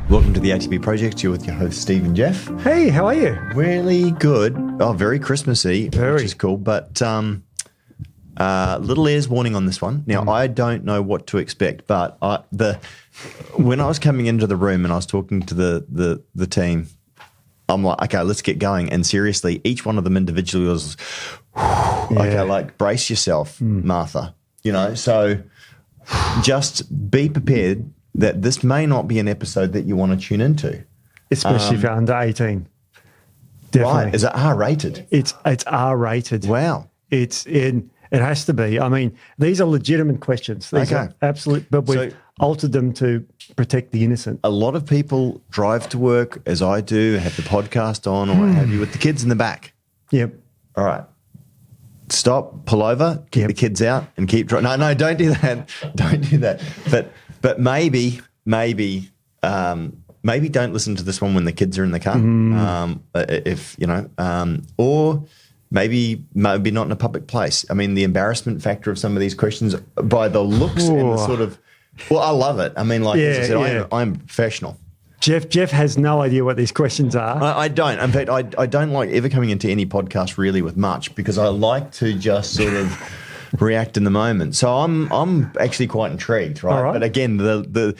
Welcome to the ATP Project. You're with your hosts, Steve and Jeff. Hey, how are you? Really good. Oh, very Christmassy, which is cool. But little ears warning on this one. Now, I don't know what to expect, but when I was coming into the room and I was talking to the team, I'm like, okay, let's get going. And seriously, each one of them individually was, okay, like brace yourself, Martha. You know, so just be prepared that this may not be an episode that you want to tune into. Especially if you're under 18. Definitely. Right. Is it R-rated? It's R-rated. Wow. It has to be. I mean, these are legitimate questions. These are absolute, but we've altered them to protect the innocent. A lot of people drive to work, as I do, have the podcast on or what have you, with the kids in the back. Yep. All right. Stop, pull over, keep the kids out and keep driving. No, don't do that. Don't do that. But maybe don't listen to this one when the kids are in the car. If you know, or maybe not in a public place. I mean, the embarrassment factor of some of these questions, by the looks and the sort of. Well, I love it. I mean, like as I said, I'm professional. Jeff has no idea what these questions are. I don't. In fact, I don't like ever coming into any podcast really with much, because I like to just sort of react in the moment. So I'm actually quite intrigued, right? All right. But again, the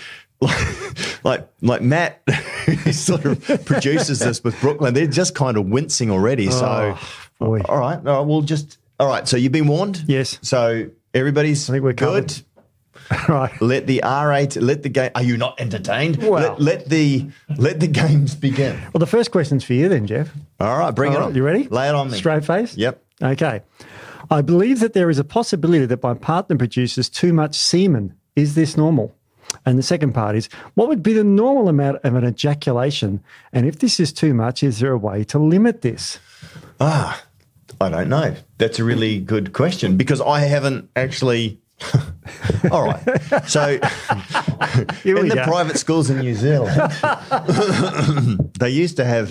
like Matt, who sort of produces this with Brooklyn, they're just kind of wincing already. So boy. All right, So you've been warned. Yes. So everybody's I think we're good. Covered. Right. Let the R8, let the game. Are you not entertained? Well, let the games begin. Well, the first question's for you then, Jeff. All right, bring it on. You ready? Lay it on me. Straight face? Yep. Okay. I believe that there is a possibility that my partner produces too much semen. Is this normal? And the second part is, what would be the normal amount of an ejaculation? And if this is too much, is there a way to limit this? I don't know. That's a really good question, because I haven't actually... All right. So in the private schools in New Zealand, they used to have,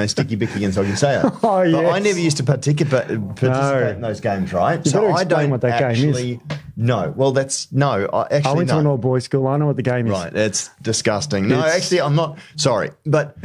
sticky bicky and soggy sailor. Oh, yes. But I never used to participate in those games, right? You better explain what that game is. No. Well, I went to an all-boys school. I know what the game is. Right. It's disgusting. No, actually, I'm not. Sorry. But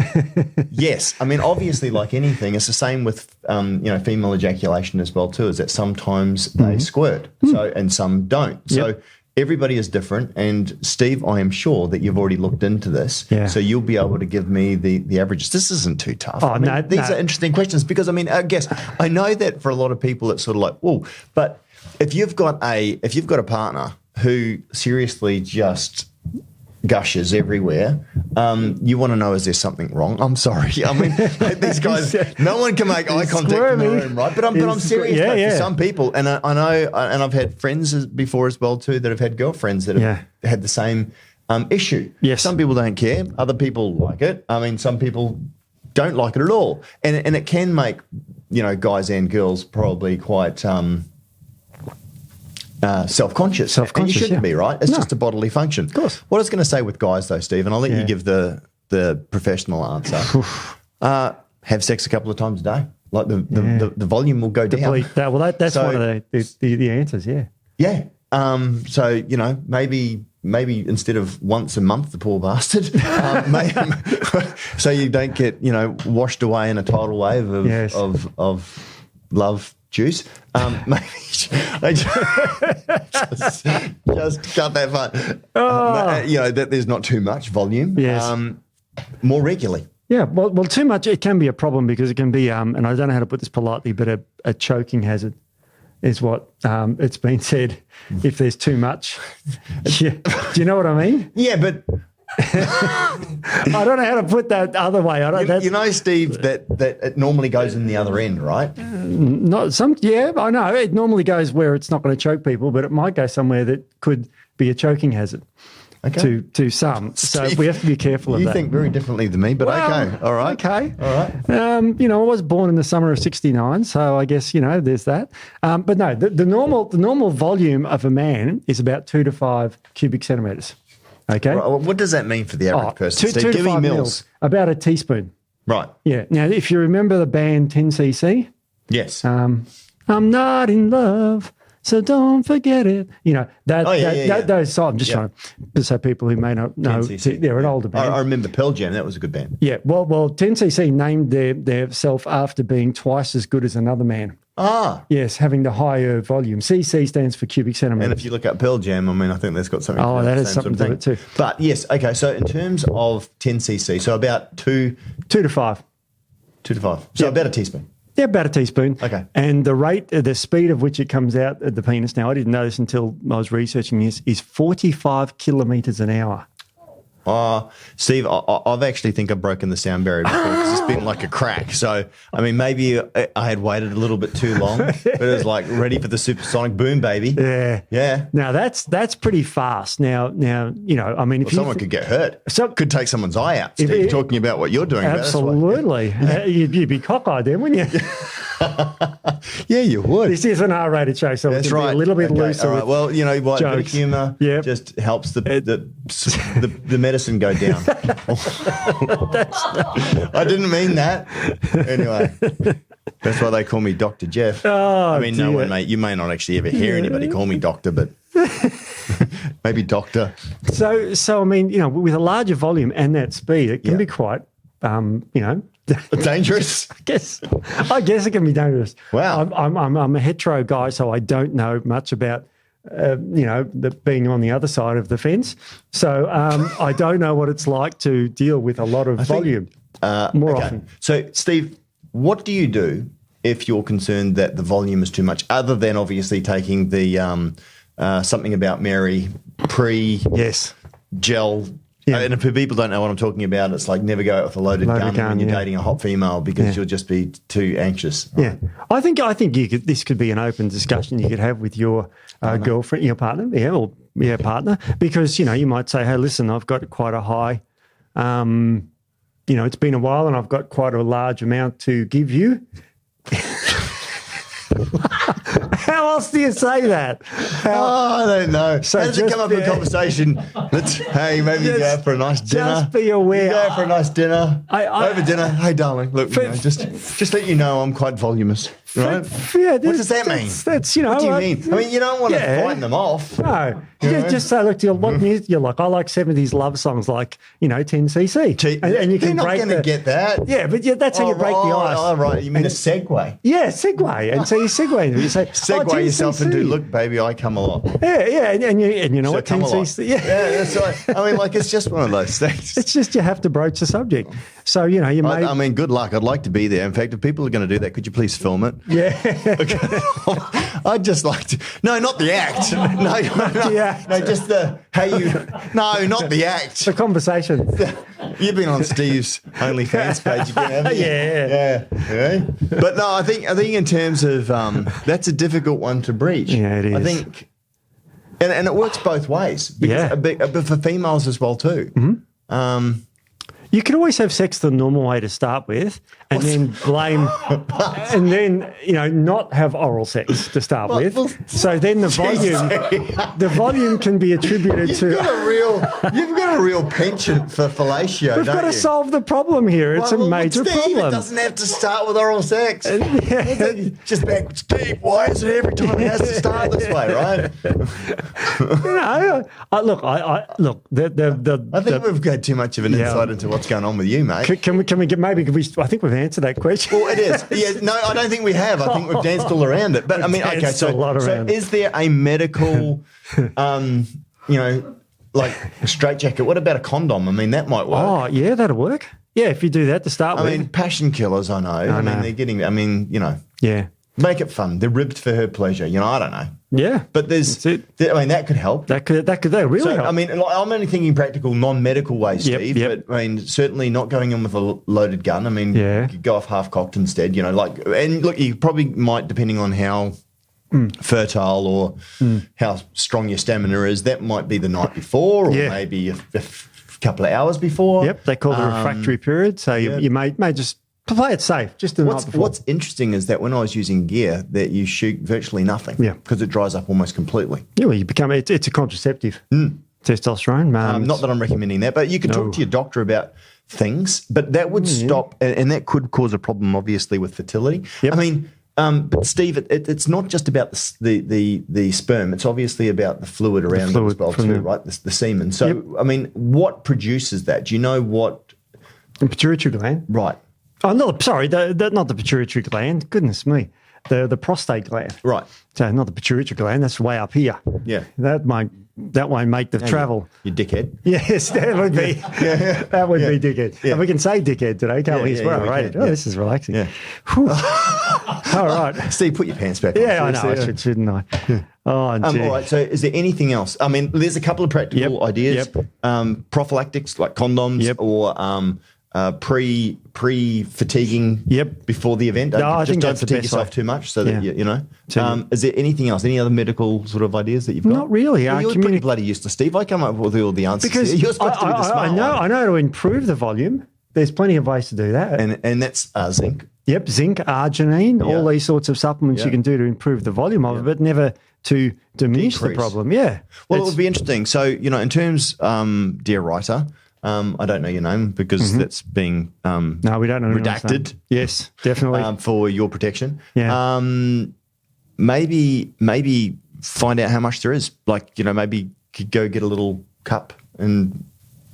yes, I mean, obviously, like anything, it's the same with, female ejaculation as well, too, is that sometimes they squirt and some don't. So everybody is different. And Steve, I am sure that you've already looked into this. Yeah. So you'll be able to give me the averages. This isn't too tough. These are interesting questions, because, I guess I know that for a lot of people, it's sort of like, whoa, but if you've got a partner who seriously just gushes everywhere, you want to know, is there something wrong? I'm sorry. I mean, these guys, no one can make eye contact in the room, right? But I'm serious. For some people, and I know, and I've had friends before as well too that have had girlfriends that have had the same issue. Yes. Some people don't care. Other people like it. I mean, some people don't like it at all, and it can make guys and girls probably quite. Self-conscious. And you shouldn't be, right? It's just a bodily function. Of course. What I was going to say with guys, though, Steve, and I'll let you give the professional answer. Have sex a couple of times a day. Like the volume will go down. That's one of the answers, yeah. Yeah. So, maybe instead of once a month, the poor bastard, so you don't get, washed away in a tidal wave of love juice. Maybe just cut that part. That there's not too much volume. Yes. More regularly. Yeah. Well, too much, it can be a problem, because it can be, and I don't know how to put this politely, but a choking hazard is what it's been said. If there's too much, do you know what I mean? Yeah, but I don't know how to put that other way. Steve, that it normally goes in the other end, right? I know. It normally goes where it's not going to choke people, but it might go somewhere that could be a choking hazard to some. So Steve, we have to be careful of that. You think very differently than me, but okay. All right. Okay. All right. I was born in the summer of '69, so I guess, there's that. But no, the normal volume of a man is about 2 to 5 cubic centimetres. Okay. Right. What does that mean for the average person? 2 to 5 mils. About a teaspoon. Right. Yeah. Now, if you remember the band 10cc. Yes. I'm not in love. so don't forget it. You know, those songs. I'm just trying to, so people who may not know, they're an older band. I remember Pearl Jam. That was a good band. Yeah, well, 10cc named their self after being twice as good as another man. Ah. Yes, having the higher volume. CC stands for cubic centimetres. And if you look up Pearl Jam, I mean, I think that's got something to do with that the is same something sort of to do thing. it too. But yes, okay, so in terms of 10cc, so about 2 to 5. 2 to 5. So about a teaspoon. Yeah, about a teaspoon. Okay. And the speed of which it comes out of the penis, now I didn't know this until I was researching this, is 45 kilometres an hour. Steve, I've actually think I've broken the sound barrier before because it's been like a crack. So, I mean, maybe I had waited a little bit too long, but it was like ready for the supersonic boom, baby. Yeah. Yeah. Now, that's pretty fast. Now, you know, I mean, if someone could get hurt. Could take someone's eye out, Steve, talking about what you're doing. Absolutely. You'd be cockeyed then, wouldn't you? Yeah, you would. This is an R-rated show, so it's right. Be a little bit looser. All right. Well, you know what? Bit of humour just helps the medicine go down. I didn't mean that. Anyway, that's why they call me Dr. Jeff. I mean, no one, mate. You may not actually ever hear anybody call me doctor, but maybe doctor. So I mean, you know, with a larger volume and that speed, it can be quite, you know. Dangerous? I guess it can be dangerous. Wow. I'm a hetero guy, so I don't know much about, you know, being on the other side of the fence. So I don't know what it's like to deal with a lot of volume more often. So, Steve, what do you do if you're concerned that the volume is too much, other than obviously taking the something about Mary gel? Yeah. And if people don't know what I'm talking about, it's like never go out with a loaded gun when you're dating a hot female because you'll just be too anxious. Right? Yeah, I think this could be an open discussion you could have with your girlfriend, your partner, partner, because, you know, you might say, hey, listen, I've got quite a high, you know, it's been a while and I've got quite a large amount to give you. How else do you say that? I don't know. So how does it come up in conversation? Hey, maybe you go out for a nice dinner. Just be aware. You go out for a nice dinner. Over dinner. Hey, darling, look, you know, just let you know I'm quite voluminous. Right? What does that mean? That's, you know. What do you mean? I mean, you don't want to fight them off. No. Just say, look, what music you like? I like 70s love songs like, you know, 10cc. And you can break. You're not going to get that. Yeah, but that's how you break the ice. Oh, right. You mean a segue? Yeah, segue. And so you segue into it. You say, segue yourself into, look, baby, I come a lot. Yeah. And you know what? 10cc. Yeah, that's right. I mean, like, it's just one of those things. It's just you have to broach the subject. So, you know, I mean, good luck. I'd like to be there. In fact, if people are going to do that, could you please film it? Yeah. I'd just like to. No, not the act. No, just the No, not the act. The conversation. You've been on Steve's OnlyFans page again, haven't you? Yeah. But no, I think in terms of that's a difficult one to breach. Yeah, it is. I think, and it works both ways. Because but for females as well too. Mm-hmm. You can always have sex the normal way to start with, and then blame, and then, you know, not have oral sex to start with. So then the volume can be attributed to. You've got a real penchant for fellatio. We've got to solve the problem here. It's a major problem. It doesn't have to start with oral sex. Just back, Steve. Why is it every time it has to start this way, right? You know, I think we've got too much of an insight into what's going on with you, mate. Can we get I think we've answered that question. Well, it is. Yeah, no, I don't think we have. I think we've danced all around it. But I mean, okay, so is there a medical, you know, like a straitjacket? What about a condom? I mean, that might work. Oh, yeah, that'll work. Yeah, if you do that to start with. I mean, passion killers, I know. I mean, they're getting, I mean, you know. Yeah. Make it fun. They're ribbed for her pleasure. You know, I don't know. Yeah. But I mean, that could help. That could really help. I mean, I'm only thinking practical, non-medical ways, Steve. Yep. But I mean, certainly not going in with a loaded gun. I mean, you could go off half-cocked instead, you know, like, and look, you probably might, depending on how fertile or how strong your stamina is, that might be the night before or maybe a couple of hours before. Yep. They call it a refractory period. So you may just play it safe, just the night before. What's interesting is that when I was using gear, that you shoot virtually nothing because it dries up almost completely. Yeah, well, it's a contraceptive, testosterone. Not that I'm recommending that, but you can talk to your doctor about things, but that would stop, and that could cause a problem, obviously, with fertility. Yep. I mean, But Steve, it's not just about the sperm. It's obviously about the fluid around it as well too, right? The semen. So, I mean, what produces that? Do you know what? The pituitary gland. Right. Oh, no, sorry, not the pituitary gland. Goodness me. The prostate gland. Right. So not the pituitary gland, that's way up here. Yeah. That won't make the travel. You dickhead. Yes, that would be that would be dickhead. Yeah. And we can say dickhead today, can't we, as well, right? Oh, this is relaxing. Yeah. All right. Steve, put your pants back on. Yeah, I know, shouldn't I? Yeah. Oh, gee. All right, so is there anything else? I mean, there's a couple of practical ideas. Prophylactics like condoms or pre-fatiguing before the event. No, I think don't that's the fatigue best yourself way. too much so that you know. Is there anything else? Any other medical sort of ideas that you've got? Not really. Well, you're pretty bloody useless, Steve. I come up with all the answers. Because you're supposed to be the smart one. I know how to improve the volume. There's plenty of ways to do that. And that's zinc. Yep, zinc, arginine, all these sorts of supplements you can do to improve the volume of it, but never to diminish the problem. Yeah. Well, it would be interesting. So, you know, in terms, dear writer, I don't know your name because that's being no, we don't know redacted. Yes, definitely. For your protection. Yeah. Maybe find out how much there is. Like, you know, maybe go get a little cup and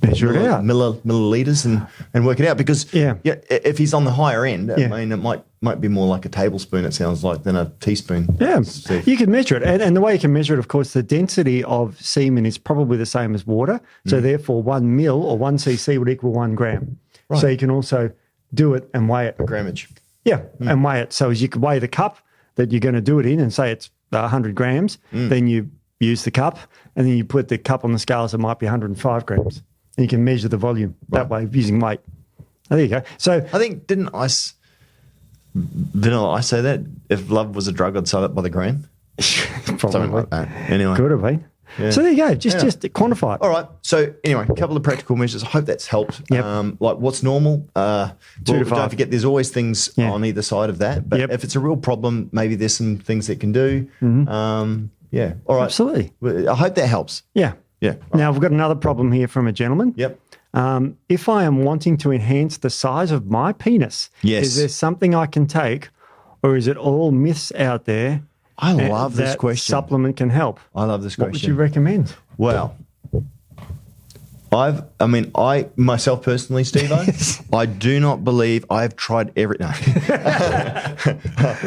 measure it out. Milliliters and work it out because if he's on the higher end, I mean, it might be more like a tablespoon, it sounds like, than a teaspoon. Yeah, you can measure it. And the way you can measure it, of course, the density of semen is probably the same as water. So therefore 1 mil or 1 cc would equal 1 gram. Right. So you can also do it and weigh it. A grammage. Yeah, and weigh it. So as you could weigh the cup that you're going to do it in and say it's 100 grams, then you use the cup and then you put the cup on the scales, it might be 105 grams. And you can measure the volume that way using weight. Oh, there you go. So I think, didn't Vanilla Ice say that? If love was a drug, I'd sell it by the gram? probably. Something like that. Anyway. Could have been. Yeah. So there you go. Just quantify it. All right. So anyway, a couple of practical measures. I hope that's helped. Yep. Like what's normal? 2 to 5. Don't forget, there's always things on either side of that. But if it's a real problem, maybe there's some things that can do. Yeah. All right. Absolutely. I hope that helps. Yeah. Yeah. Now, we've got another problem here from a gentleman. Yep. If I am wanting to enhance the size of my penis, is there something I can take, or is it all myths out there? I love this that question. Supplement can help. I love this question. What would you recommend? Well, I myself personally, Steve-O, I do not believe I've tried every. No.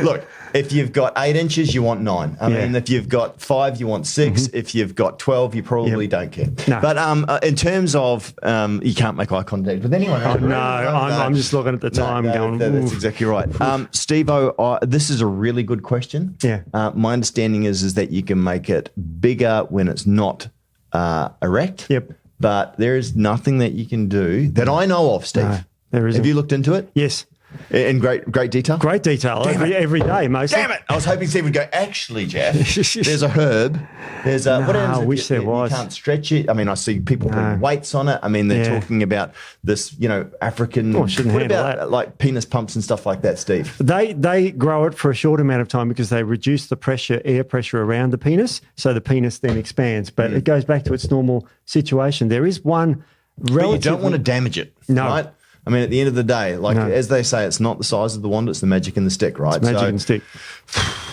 Look, if you've got 8 inches, you want 9. I mean, if you've got 5, you want 6. If you've got 12, you probably don't care. No. But in terms of, you can't make eye contact with anyone. I'm just looking at the time going. That's exactly right. Steve-O, this is a really good question. Yeah. My understanding is that you can make it bigger when it's not erect. Yep. But there is nothing that you can do that I know of, Steve. No, there isn't. Have you looked into it? Yes. In great detail? Great detail. Every day, mostly. Damn it. I was hoping Steve would go, actually, Jeff, there's a herb. There's a, what happens I wish there was. You can't stretch it. I mean, I see people putting weights on it. I mean, they're talking about this, you know, African. Shouldn't what handle about that. like penis pumps and stuff like that, Steve? They grow it for a short amount of time because they reduce the air pressure around the penis, so the penis then expands. But it goes back to its normal situation. There is one relatively... But you don't want to damage it, right? I mean, at the end of the day, as they say, it's not the size of the wand, it's the magic in the stick, right? It's magic in the stick.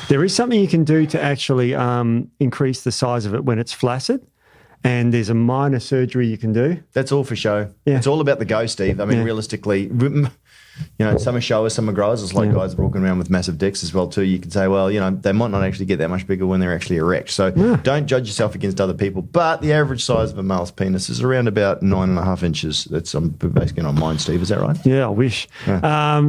There is something you can do to actually increase the size of it when it's flaccid, and there's a minor surgery you can do. That's all for show. Yeah. It's all about the go, Steve. I mean, realistically, you know, some are showers, some are growers. It's like guys walking around with massive dicks as well too. You could say, well, you know, they might not actually get that much bigger when they're actually erect. So don't judge yourself against other people. But the average size of a male's penis is around about 9.5 inches. That's basically on mine, Steve. Is that right? Yeah, I wish. Yeah.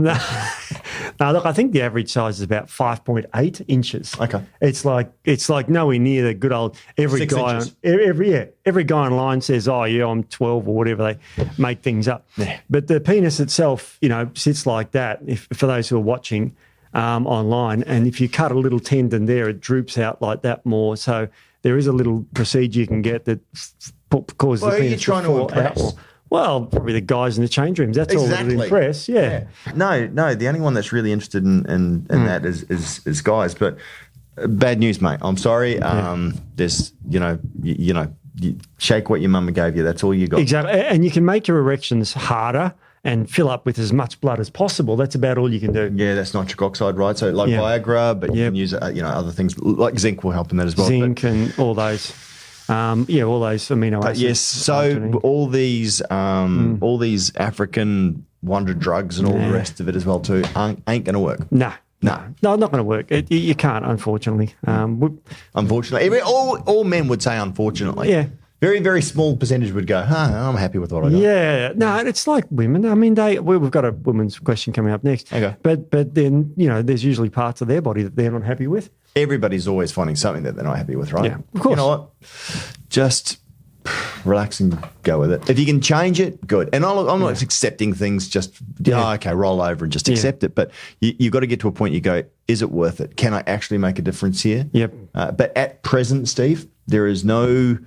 No, look, I think the average size is about 5.8 inches. Okay. It's like nowhere near the good old every 6 guy inches. every guy online says, oh yeah, I'm 12 or whatever. They make things up. Yeah. But the penis itself, you know, sits like that. For those who are watching online, and if you cut a little tendon there, it droops out like that more. So there is a little procedure you can get that causes the penis to fall out more. Well, probably the guys in the change rooms. That's all that would impress. Yeah. No. The only one that's really interested in that is guys. But bad news, mate. I'm sorry. There's you shake what your mama gave you. That's all you got. Exactly. And you can make your erections harder and fill up with as much blood as possible. That's about all you can do. Yeah, that's nitric oxide, right? So like Viagra, but you can use other things like zinc will help in that as well. Zinc and all those. All those amino acids. Yes, so all these African wonder drugs and all the rest of it as well too ain't going to work. No, not going to work. You can't, unfortunately. Unfortunately, all men would say unfortunately. Yeah. Very, very small percentage would go, I'm happy with what I got. Yeah. No, it's like women. I mean, we've got a women's question coming up next. Okay. But then, there's usually parts of their body that they're not happy with. Everybody's always finding something that they're not happy with, right? Yeah, of course. You know what? Just relax and go with it. If you can change it, good. And I'm not accepting things just, roll over and just accept it. But you've got to get to a point you go, is it worth it? Can I actually make a difference here? Yep. But at present, Steve, there is no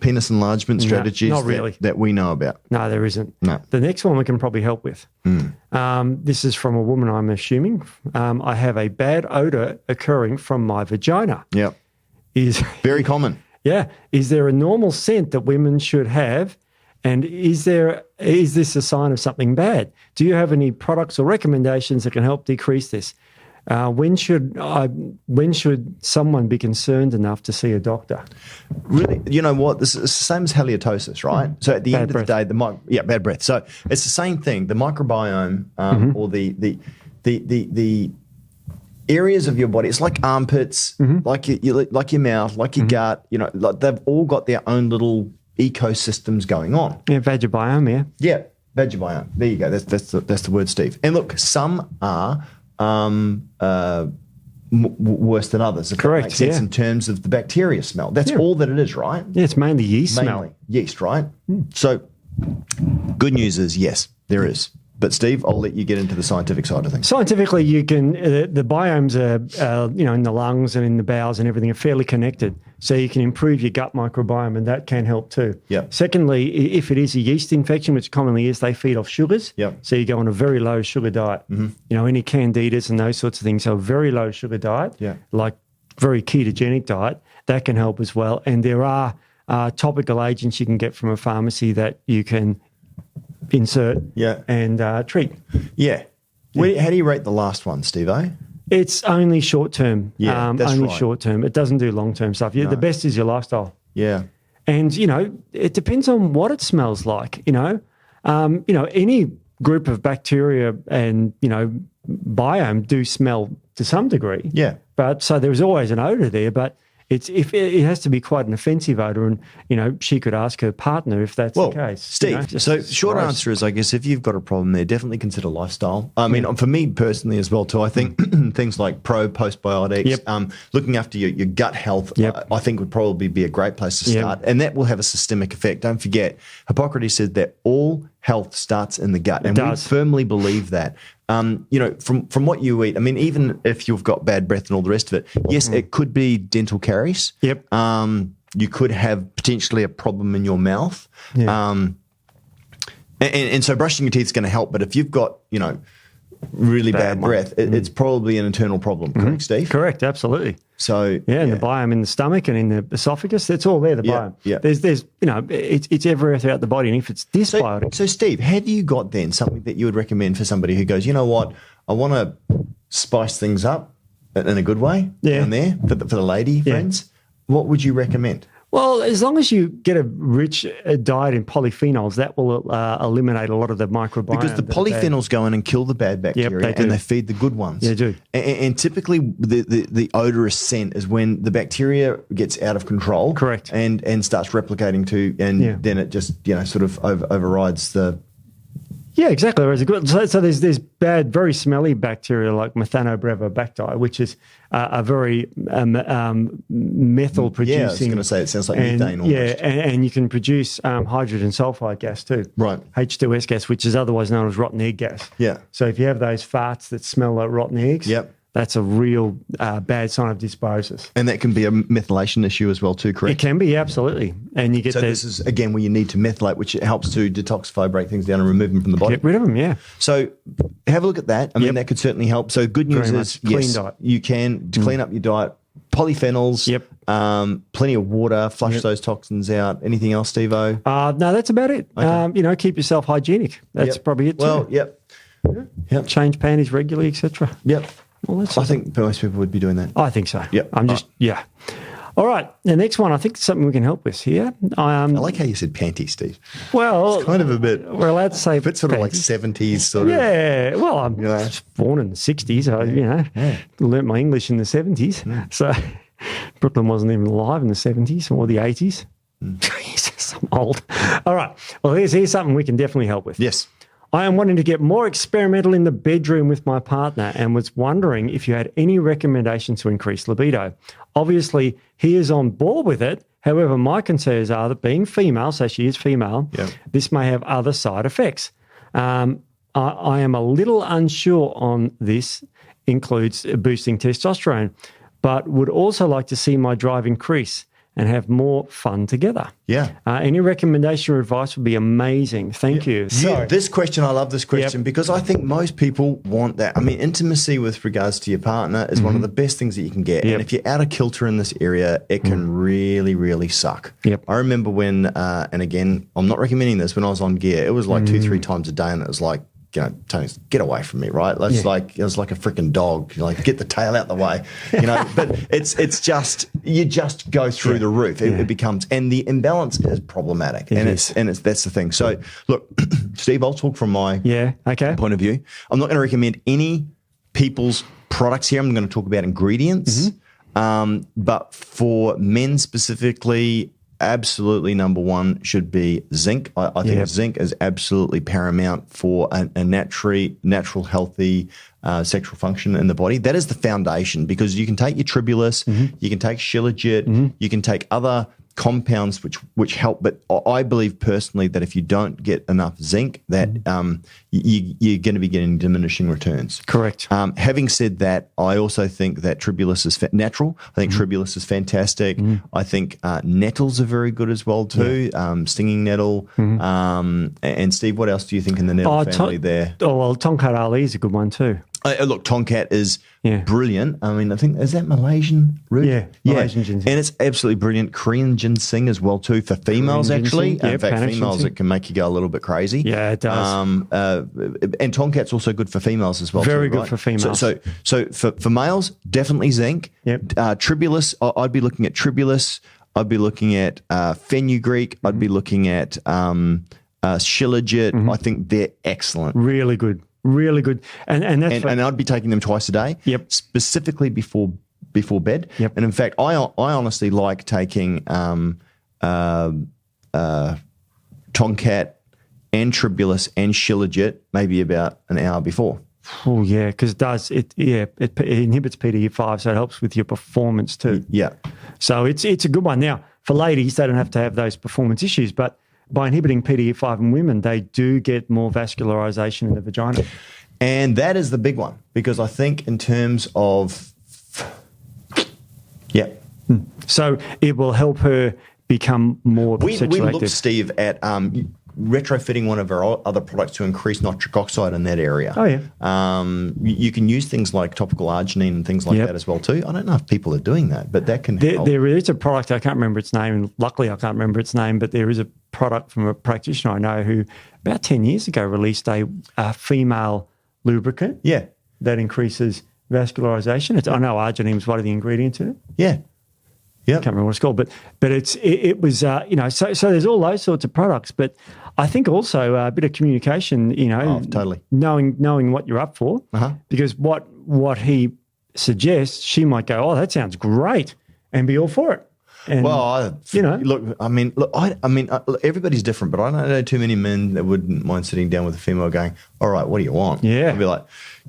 penis enlargement strategies that we know about. No, there isn't. No. The next one we can probably help with. This is from a woman, I'm assuming. I have a bad odour occurring from my vagina. Yeah. Is very common. Yeah. Is there a normal scent that women should have? And is this a sign of something bad? Do you have any products or recommendations that can help decrease this? When should someone be concerned enough to see a doctor? Really, you know what? This is the same as halitosis, right? So at the end of the day, bad breath. So it's the same thing. The microbiome or the areas of your body. It's like armpits, like your mouth, like your gut. Like they've all got their own little ecosystems going on. Yeah, vagobiome. Yeah. Yeah, vagobiome. There you go. That's the word, Steve. And look, some are worse than others. If correct. That makes sense in terms of the bacteria smell. That's all that it is, right? Yeah, it's mainly yeast smell. Yeast, right? So, good news is yes, there is. But Steve, I'll let you get into the scientific side of things. Scientifically, you can the biomes are in the lungs and in the bowels and everything are fairly connected. So you can improve your gut microbiome, and that can help too. Yeah. Secondly, if it is a yeast infection, which commonly is, they feed off sugars. Yeah. So you go on a very low sugar diet. Any candidas and those sorts of things. So a very low sugar diet, like very ketogenic diet, that can help as well. And there are topical agents you can get from a pharmacy that you can insert and treat. Yeah. How do you rate the last one, Steve-O? It's only short term. Yeah, that's only right. Short term. It doesn't do long term stuff. The best is your lifestyle. Yeah. And, it depends on what it smells like, any group of bacteria and, biome do smell to some degree. Yeah. But so there's always an odor there, but it has to be quite an offensive odor, and she could ask her partner if that's the case. Steve. So short answer is, I guess, if you've got a problem there, definitely consider lifestyle. I mean, for me personally as well too, I think things like postbiotics, looking after your gut health, I think would probably be a great place to start, and that will have a systemic effect. Don't forget, Hippocrates said that all health starts in the gut, and we firmly believe that. From what you eat, I mean, even if you've got bad breath and all the rest of it, yes, it could be dental caries. Yep. You could have potentially a problem in your mouth. Yeah. And so brushing your teeth is going to help. But if you've got, really bad breath, it's probably an internal problem. Correct, Steve? Correct, absolutely. So and the biome in the stomach and in the esophagus, it's all there, the biome. Yeah. There's it's everywhere throughout the body. And if it's dysbiotic. So Steve, have you got then something that you would recommend for somebody who goes, you know what, I want to spice things up in a good way down there for the lady friends? What would you recommend? Well, as long as you get a rich diet in polyphenols, that will eliminate a lot of the microbiome. Because the polyphenols go in and kill the bad bacteria, and they feed the good ones. They do. And typically, the odorous scent is when the bacteria gets out of control. Correct. And starts replicating too, and then it just sort of overrides the. Yeah, exactly. So there's bad, very smelly bacteria like Methanobrevibacter, which is a very methyl producing. Yeah, I was going to say it sounds like methane almost. Yeah, and you can produce hydrogen sulfide gas too. Right. H2S gas, which is otherwise known as rotten egg gas. Yeah. So if you have those farts that smell like rotten eggs, that's a real bad sign of dysbiosis. And that can be a methylation issue as well too, correct? It can be, absolutely. And you get this is, again, where you need to methylate, which helps to detoxify, break things down and remove them from the body. Get rid of them, yeah. So have a look at that. I mean, that could certainly help. So good news is, clean diet. You can clean up your diet. Polyphenols, Plenty of water, flush those toxins out. Anything else, Steve-O? No, that's about it. Okay. Keep yourself hygienic. That's probably it too. Well, yep. Change panties regularly, etc. Yep. Well, I think most people would be doing that. I think so. Yep. All right. The next one, I think, is something we can help with here. I like how you said panties, Steve. Well, it's kind of a bit. We're allowed to say a bit sort panties. of like 70s sort of. Yeah. Well, I'm born in the 60s. I learnt my English in the 70s. Yeah. So Brooklyn wasn't even alive in the 70s or the 80s. Jesus, I'm old. All right. Well, here's something we can definitely help with. Yes. I am wanting to get more experimental in the bedroom with my partner and was wondering if you had any recommendations to increase libido. Obviously, he is on board with it. However, my concerns are that being female, so she is female, this may have other side effects. I am a little unsure on this, includes boosting testosterone, but would also like to see my drive increase and have more fun together. Yeah. Any recommendation or advice would be amazing. Thank you. So, this question, I love this question because I think most people want that. I mean, intimacy with regards to your partner is one of the best things that you can get. And if you're out of kilter in this area, it can really, really suck. Yep. I remember when, and again, I'm not recommending this, when I was on gear, it was like 2-3 times a day and it was like, Tony, get away from me, right? It was like a freaking dog. Get the tail out the way, But it's just you just go through the roof. It becomes, and the imbalance is problematic, that's the thing. So look, Steve, I'll talk from my point of view. I'm not going to recommend any people's products here. I'm going to talk about ingredients, but for men specifically. Absolutely, number one should be zinc. I think zinc is absolutely paramount for a natural, healthy sexual function in the body. That is the foundation because you can take your tribulus, you can take shilajit, you can take other compounds which help. But I believe personally that if you don't get enough zinc, that you're going to be getting diminishing returns. Correct. Having said that, I also think that tribulus is natural. I think tribulus is fantastic. I think nettles are very good as well too. Stinging nettle. And Steve, what else do you think in the nettle family there? Tongkat Ali is a good one too. Look, Tongkat is brilliant. I mean, I think, is that Malaysian root? Yeah, Malaysian ginseng. And it's absolutely brilliant. Korean ginseng as well too for females actually. In fact, females ginseng. It can make you go a little bit crazy. Yeah, it does. And Tongkat's also good for females as well. Very too, good right? for females. So for males, definitely zinc. Yep. Tribulus, I'd be looking at tribulus. I'd be looking at fenugreek. I'd be looking at shilajit. I think they're excellent. Really good. Really good. And I'd be taking them twice a day. Yep. Specifically before bed. Yep. And in fact, I honestly like taking Tongkat and tribulus and shilajit maybe about an hour before. Oh yeah, because it inhibits PDE5, so it helps with your performance too. Yeah. So it's a good one. Now for ladies, they don't have to have those performance issues, but by inhibiting PDE5 in women, they do get more vascularization in the vagina. And that is the big one because I think in terms of, So it will help her become more sexually We active. looked, Steve, at retrofitting one of our other products to increase nitric oxide in that area. Oh, yeah. You can use things like topical arginine and things like that as well too. I don't know if people are doing that, but that can help. There is a product, I can't remember its name, and luckily I can't remember its name, but there is a product from a practitioner I know who about 10 years ago released a female lubricant that increases vascularization. I know arginine was one of the ingredients in it. Yeah. Yeah, can't remember what it's called, but it was so there's all those sorts of products, but I think also a bit of communication, totally knowing what you're up for, because what he suggests, she might go, oh, that sounds great, and be all for it. And, everybody's different, but I don't know too many men that wouldn't mind sitting down with a female going, all right, what do you want? Yeah. I'd be like,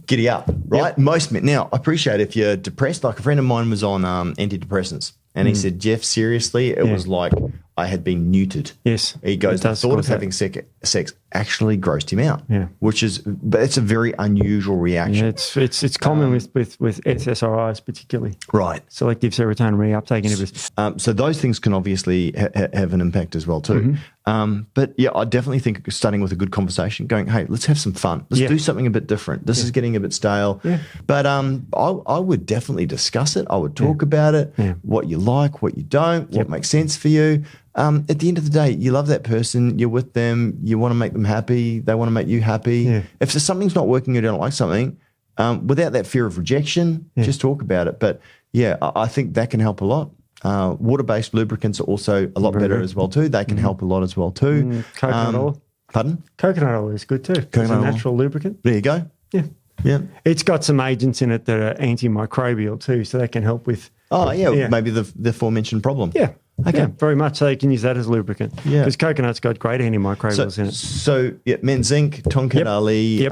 giddy up, right? Yep. Most men. Now, I appreciate if you're depressed. Like a friend of mine was on antidepressants, and he said, Jeff, seriously, it was like I had been neutered. Yes. He goes, the thought of having sex actually grossed him out. Yeah. But it's a very unusual reaction. Yeah, it's common with SSRIs particularly. Right. Selective serotonin reuptake inhibitors. So those things can obviously have an impact as well too. But yeah, I definitely think starting with a good conversation, going, hey, let's have some fun. Let's do something a bit different. This is getting a bit stale. Yeah. But I would definitely discuss it. I would talk about it, what you like, what you don't, what makes sense for you. At the end of the day, you love that person, you're with them, you want to make them happy, they want to make you happy. Yeah. If something's not working, you don't like something, without that fear of rejection, just talk about it. But yeah, I think that can help a lot. Water-based lubricants are also a lot better as well too. They can help a lot as well too. Coconut oil. Pardon? Coconut oil is good too. It's a natural lubricant. There you go. Yeah. Yeah. It's got some agents in it that are antimicrobial too, so that can help with... maybe the aforementioned problem. Yeah. Okay. Yeah, very much so. You can use that as lubricant. Yeah. Because coconut's got great antimicrobials in it. So, menzinc, tonkat ali,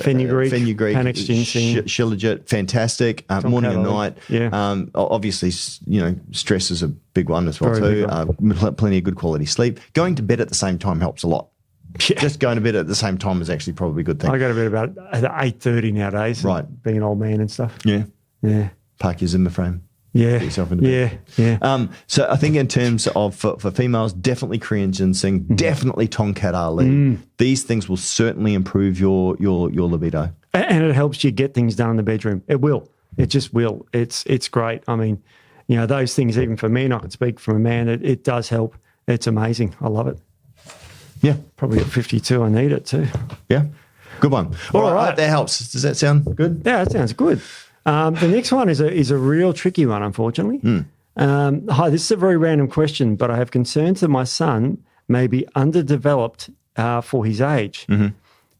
fenugreek, panax ginseng, shilajit, fantastic. Morning and night. Yeah. Obviously, stress is a big one as well too. Plenty of good quality sleep. Going to bed at the same time helps a lot. Yeah. Just going to bed at the same time is actually probably a good thing. I go to bed about 8:30 nowadays. Right. Being an old man and stuff. Yeah. Yeah. Park your Zimmer frame. Yeah. Get yourself into bed. Yeah. So I think in terms of for females, definitely Korean ginseng, definitely tonkat ali. These things will certainly improve your libido. And it helps you get things done in the bedroom. It will. It just will. It's great. I mean, those things, even for me, and I can speak from a man, it does help. It's amazing. I love it. Yeah. Probably at 52, I need it too. Yeah. Good one. All right. I hope that helps. Does that sound good? Yeah, that sounds good. The next one is a real tricky one, unfortunately. Hi, this is a very random question, but I have concerns that my son may be underdeveloped for his age. Mm-hmm.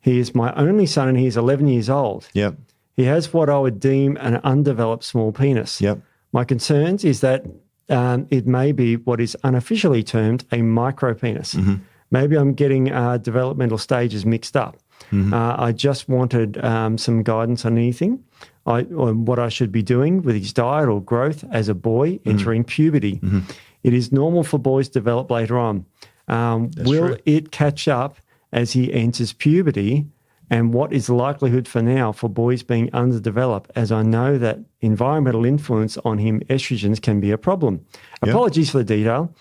He is my only son and he is 11 years old. Yep. He has what I would deem an undeveloped small penis. Yep. My concerns is that it may be what is unofficially termed a micropenis. Mm-hmm. Maybe I'm getting developmental stages mixed up. Mm-hmm. I just wanted some guidance on anything, on what I should be doing with his diet or growth as a boy entering puberty. Mm-hmm. It is normal for boys to develop later on. Will it catch up as he enters puberty? And what is the likelihood for now for boys being underdeveloped, as I know that environmental influence on him, estrogens, can be a problem? Yep. Apologies for the detail.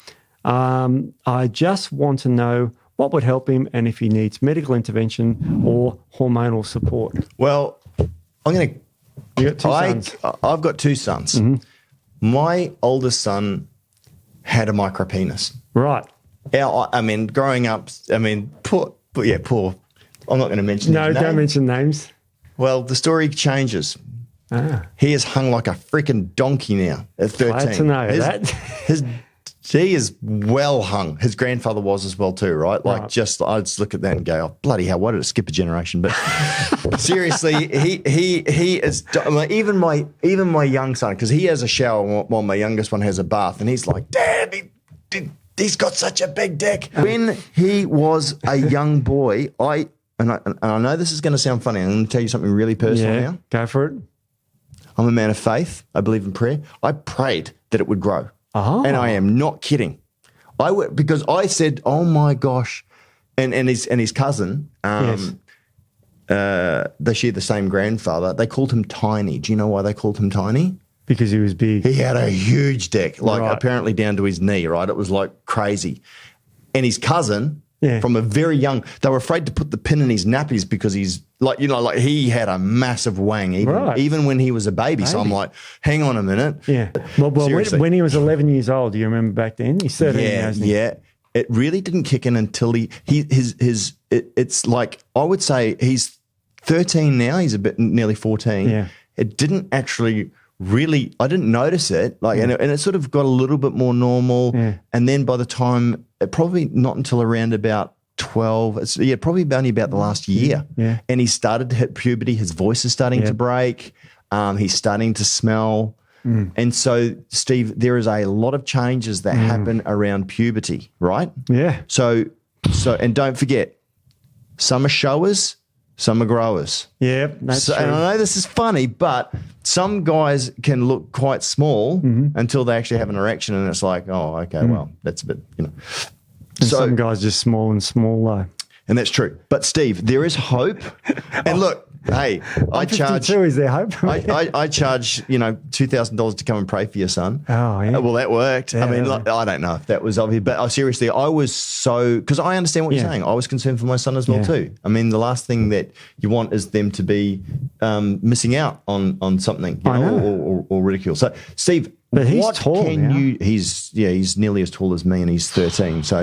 I just want to know what would help him and if he needs medical intervention or hormonal support. Well, You got two sons. I've got two sons. Mm-hmm. My oldest son had a micropenis. Right. Growing up, poor. I'm not going to mention his name. No, don't mention names. Well, the story changes. He is hung like a freaking donkey now at 13. Glad to know that. He is well hung. His grandfather was as well too, right? I'd just look at that and go, oh, bloody hell, why did it skip a generation? But seriously, he is, even my young son, because he has a shower while my youngest one has a bath, and he's like, Dad, he's got such a big dick. When he was a young boy, I know this is going to sound funny. I'm going to tell you something really personal now. Go for it. I'm a man of faith. I believe in prayer. I prayed that it would grow. Oh. And I am not kidding. Because I said, oh my gosh, and his cousin, they share the same grandfather. They called him Tiny. Do you know why they called him Tiny? Because he was big. He had a huge dick, apparently down to his knee, right? It was like crazy. And his cousin, from a very young, they were afraid to put the pin in his nappies because he's he had a massive wang even when he was a baby. So I'm like, hang on a minute. Yeah. Well when he was 11 years old, do you remember back then? He's 13 now, isn't he? Yeah. It really didn't kick in until it's like, I would say he's 13 now. He's nearly 14. Yeah. It didn't actually really, I didn't notice it. And it sort of got a little bit more normal. Yeah. And then by the time, probably not until around about 12, probably only about the last year. Yeah. And he started to hit puberty. His voice is starting to break. He's starting to smell. Mm. And so, Steve, there is a lot of changes that happen around puberty, right? Yeah. So, and don't forget, some are showers, some are growers. Yeah, that's true. And I know this is funny, but some guys can look quite small until they actually have an erection, and it's like, oh, okay, well, that's a bit, And some guys just small and small, though. And that's true. But, Steve, there is hope. And look, Hey, I charge. 52, is there hope? I charge, $2,000 to come and pray for your son. Oh, yeah. Well, that worked. Yeah, I mean, I don't know if that was obvious, but seriously, I was so, because I understand what you're saying. I was concerned for my son as well too. I mean, the last thing that you want is them to be missing out on something, or ridicule. So, Steve, but he's tall now. He's nearly as tall as me, and he's 13. So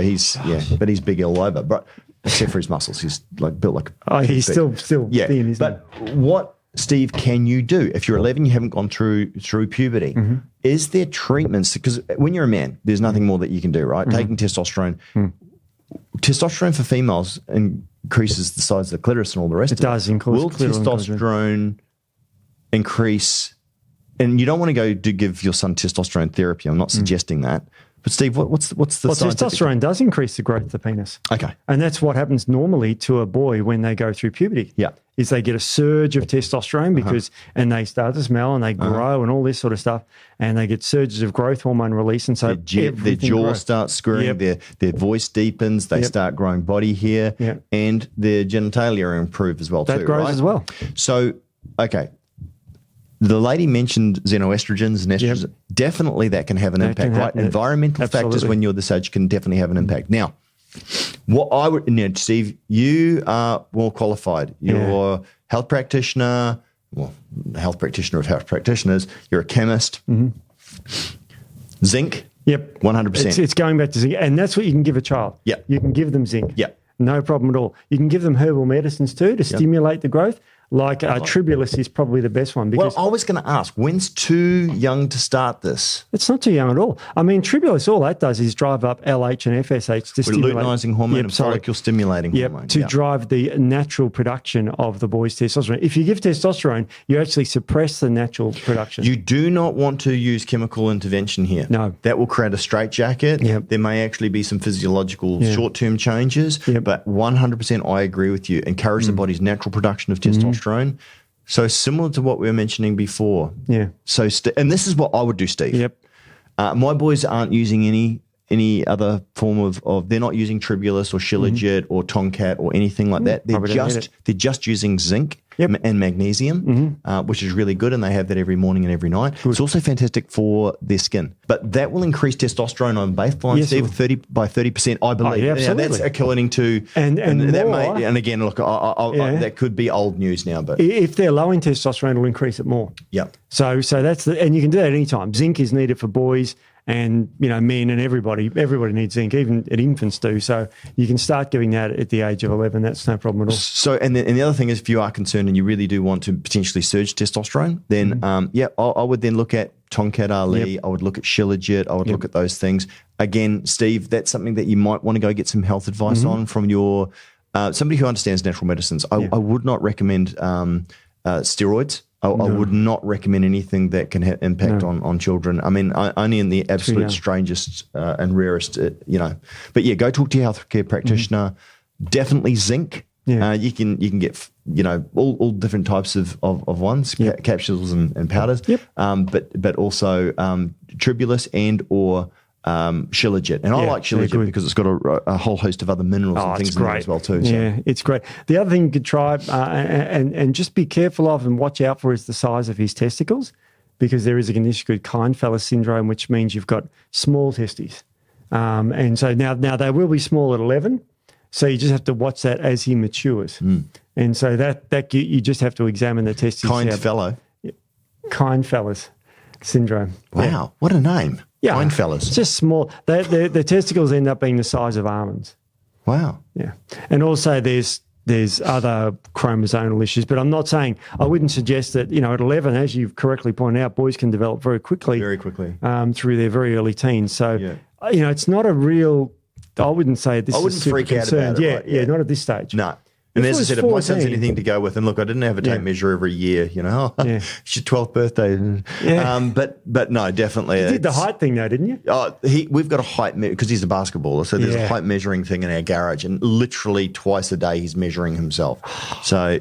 but he's big all over. But except for his muscles, he's built like. Oh, he's still thin, isn't but what, Steve, can you do if you're 11? You haven't gone through puberty. Mm-hmm. Is there treatments? Because when you're a man, there's nothing more that you can do, right? Mm-hmm. Taking testosterone. Testosterone for females increases the size of the clitoris and all the rest. It does increase. Will testosterone increase? And you don't want to go to give your son testosterone therapy. I'm not suggesting that. But Steve, what's the testosterone does increase the growth of the penis. Okay. And that's what happens normally to a boy when they go through puberty. Yeah. Is they get a surge of testosterone because and they start to smell and they grow and all this sort of stuff, and they get surges of growth hormone release, and so their jaw starts screwing, their voice deepens, they start growing body hair, and their genitalia improve as well that grows as well. So, okay. The lady mentioned xenoestrogens and estrogens. Yep. Definitely that can have an impact, right? Environmental factors when you're this age can definitely have an impact. Now, what I would, Steve, you are more qualified. You're a health practitioner, health practitioner of health practitioners. You're a chemist. Mm-hmm. Zinc. Yep. 100%. It's going back to zinc. And that's what you can give a child. Yep. You can give them zinc. Yep. No problem at all. You can give them herbal medicines too to stimulate the growth. Like Tribulus is probably the best one. Because I was going to ask, when's too young to start this? It's not too young at all. I mean, Tribulus, all that does is drive up LH and FSH to stimulate. Luteinizing hormone and follicle stimulating hormone. To drive the natural production of the boy's testosterone. If you give testosterone, you actually suppress the natural production. You do not want to use chemical intervention here. No. That will create a straitjacket. Yep. There may actually be some physiological short-term changes, but 100% I agree with you. Encourage the body's natural production of testosterone. So similar to what we were mentioning before. Yeah. So and this is what I would do, Steve. Yep. My boys aren't using any other form of they're not using Tribulus or Shilajit or Tonkat or anything like that. They're just using zinc and magnesium, which is really good, and they have that every morning and every night. Good. It's also fantastic for their skin. But that will increase testosterone on baseline, Steve, 30%, I believe. Oh, yeah, absolutely. That's according to and that more, and again, look, that could be old news now, but if they're low in testosterone, it'll increase it more. Yeah. So that's and you can do that anytime. Zinc is needed for boys. And, men and everybody needs zinc, even infants do. So you can start giving that at the age of 11. That's no problem at all. So, and the other thing is, if you are concerned and you really do want to potentially surge testosterone, then, I would then look at Tonkat Ali. I would look at Shilajit. I would look at those things. Again, Steve, that's something that you might want to go get some health advice on from your somebody who understands natural medicines. I would not recommend steroids. I would not recommend anything that can have impact on children. I mean, only in the absolute strangest and rarest, But go talk to your healthcare practitioner. Definitely zinc. Yeah. You can get all different types of ones, capsules and powders. Yep. But also Tribulus and or Shilajit. And I like Shilajit because it's got a whole host of other minerals and things in there as well too. Yeah, it's great. The other thing you could try and just be careful of and watch out for is the size of his testicles, because there is a condition called Klinefelter syndrome, which means you've got small testes. And so now they will be small at 11. So you just have to watch that as he matures. And so that you just have to examine the testes. Klinefelter syndrome. Wow, what a name. Yeah, Klinefelter. It's just small. The testicles end up being the size of almonds. Wow. Yeah. And also there's other chromosomal issues, but I'm not saying, I wouldn't suggest that, at 11, as you've correctly pointed out, boys can develop very quickly. Through their very early teens. So, it's not a real, I wouldn't say this is super freak out about it. Yeah, not at this stage. No. And as I said, if my son's anything to go with, and look, I didn't have a tape measure every year, it's your 12th birthday. Yeah. But no, definitely. You did the height thing though, didn't you? We've got a height, because he's a basketballer, so there's a height measuring thing in our garage, and literally twice a day he's measuring himself. So,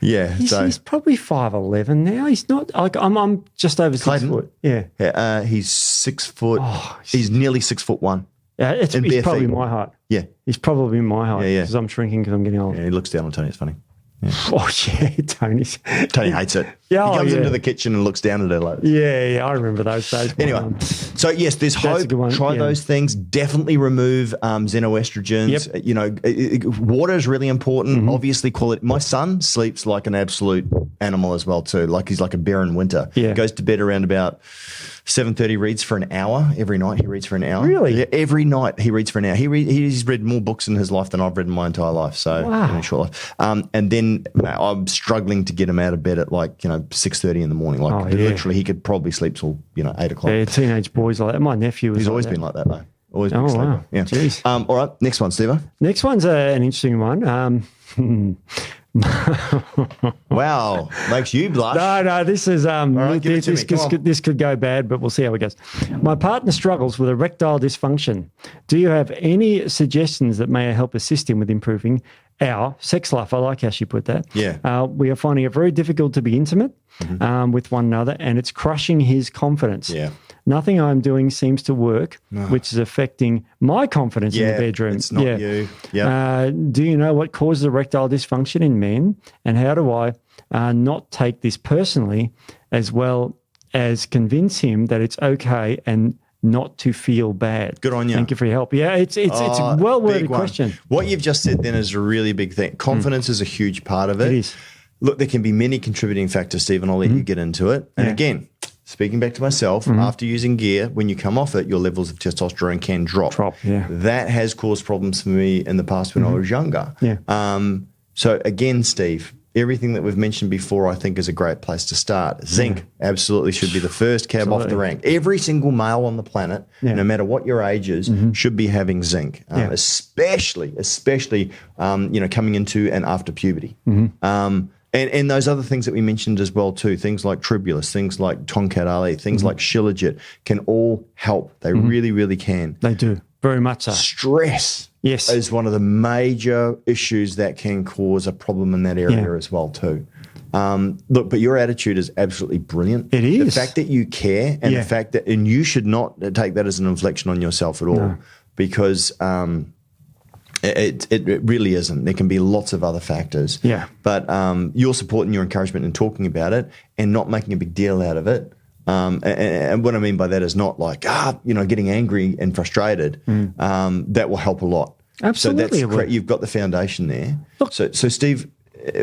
He's probably 5'11" now. He's not, I'm just over 6 foot. Yeah. He's 6 foot. He's nearly 6'1". Yeah, he's probably my height. Yeah. He's probably my height because I'm shrinking because I'm getting older. Yeah, he looks down on Tony. It's funny. Oh, yeah, Tony hates it. Yeah, he comes into the kitchen and looks down at her like, yeah, I remember those days. Anyway, so yes, there's hope. Try those things. Definitely remove xenoestrogens. Yep. Water is really important. Obviously, my son sleeps like an absolute animal as well too. Like he's like a bear in winter. Yeah. Goes to bed around about 7:30, reads for an hour every night. He reads for an hour. Really? Yeah, every night he reads for an hour. He's read more books in his life than I've read in my entire life. So in a short life. And then I'm struggling to get him out of bed at 6:30 in the morning. Literally, he could probably sleep till 8 o'clock. Yeah, teenage boys like that. My nephew was. He's always been like that though. Always been a sleeper. Wow. Yeah. Jeez. All right, next one, Steve. Next one's an interesting one. Wow, makes you blush. No, this is right, this could go bad, but we'll see how it goes. My partner struggles with erectile dysfunction. Do you have any suggestions that may help assist him with improving our sex life? I like how she put that. Yeah. We are finding it very difficult to be intimate with one another, and it's crushing his confidence. Yeah. Nothing I'm doing seems to work, which is affecting my confidence in the bedroom. It's not you. Yeah. Do you know what causes erectile dysfunction in men, and how do I not take this personally, as well as convince him that it's okay and not to feel bad? Good on you. Thank you for your help. Yeah, it's a well-worded question. What you've just said then is a really big thing. Confidence is a huge part of it. It is. Look, there can be many contributing factors, Steve, and I'll let you get into it. And again, speaking back to myself, after using gear, when you come off it, your levels of testosterone can drop. Yeah. That has caused problems for me in the past when I was younger. Yeah. So again, Steve, everything that we've mentioned before, I think, is a great place to start. Zinc absolutely should be the first cab off the rank. Every single male on the planet, no matter what your age is, should be having zinc, especially coming into and after puberty. And those other things that we mentioned as well too, things like tribulus, things like tonkat ali, things like shilajit can all help. They really, really can. They do, very much so. Stress is one of the major issues that can cause a problem in that area as well too. Look, but your attitude is absolutely brilliant. It is. The fact that you care and the fact that, and you should not take that as an inflection on yourself at all, because it really isn't. There can be lots of other factors. Yeah. But your support and your encouragement in talking about it and not making a big deal out of it. And what I mean by that is not like, getting angry and frustrated. That will help a lot. Absolutely. So you've got the foundation there. Look, so Steve,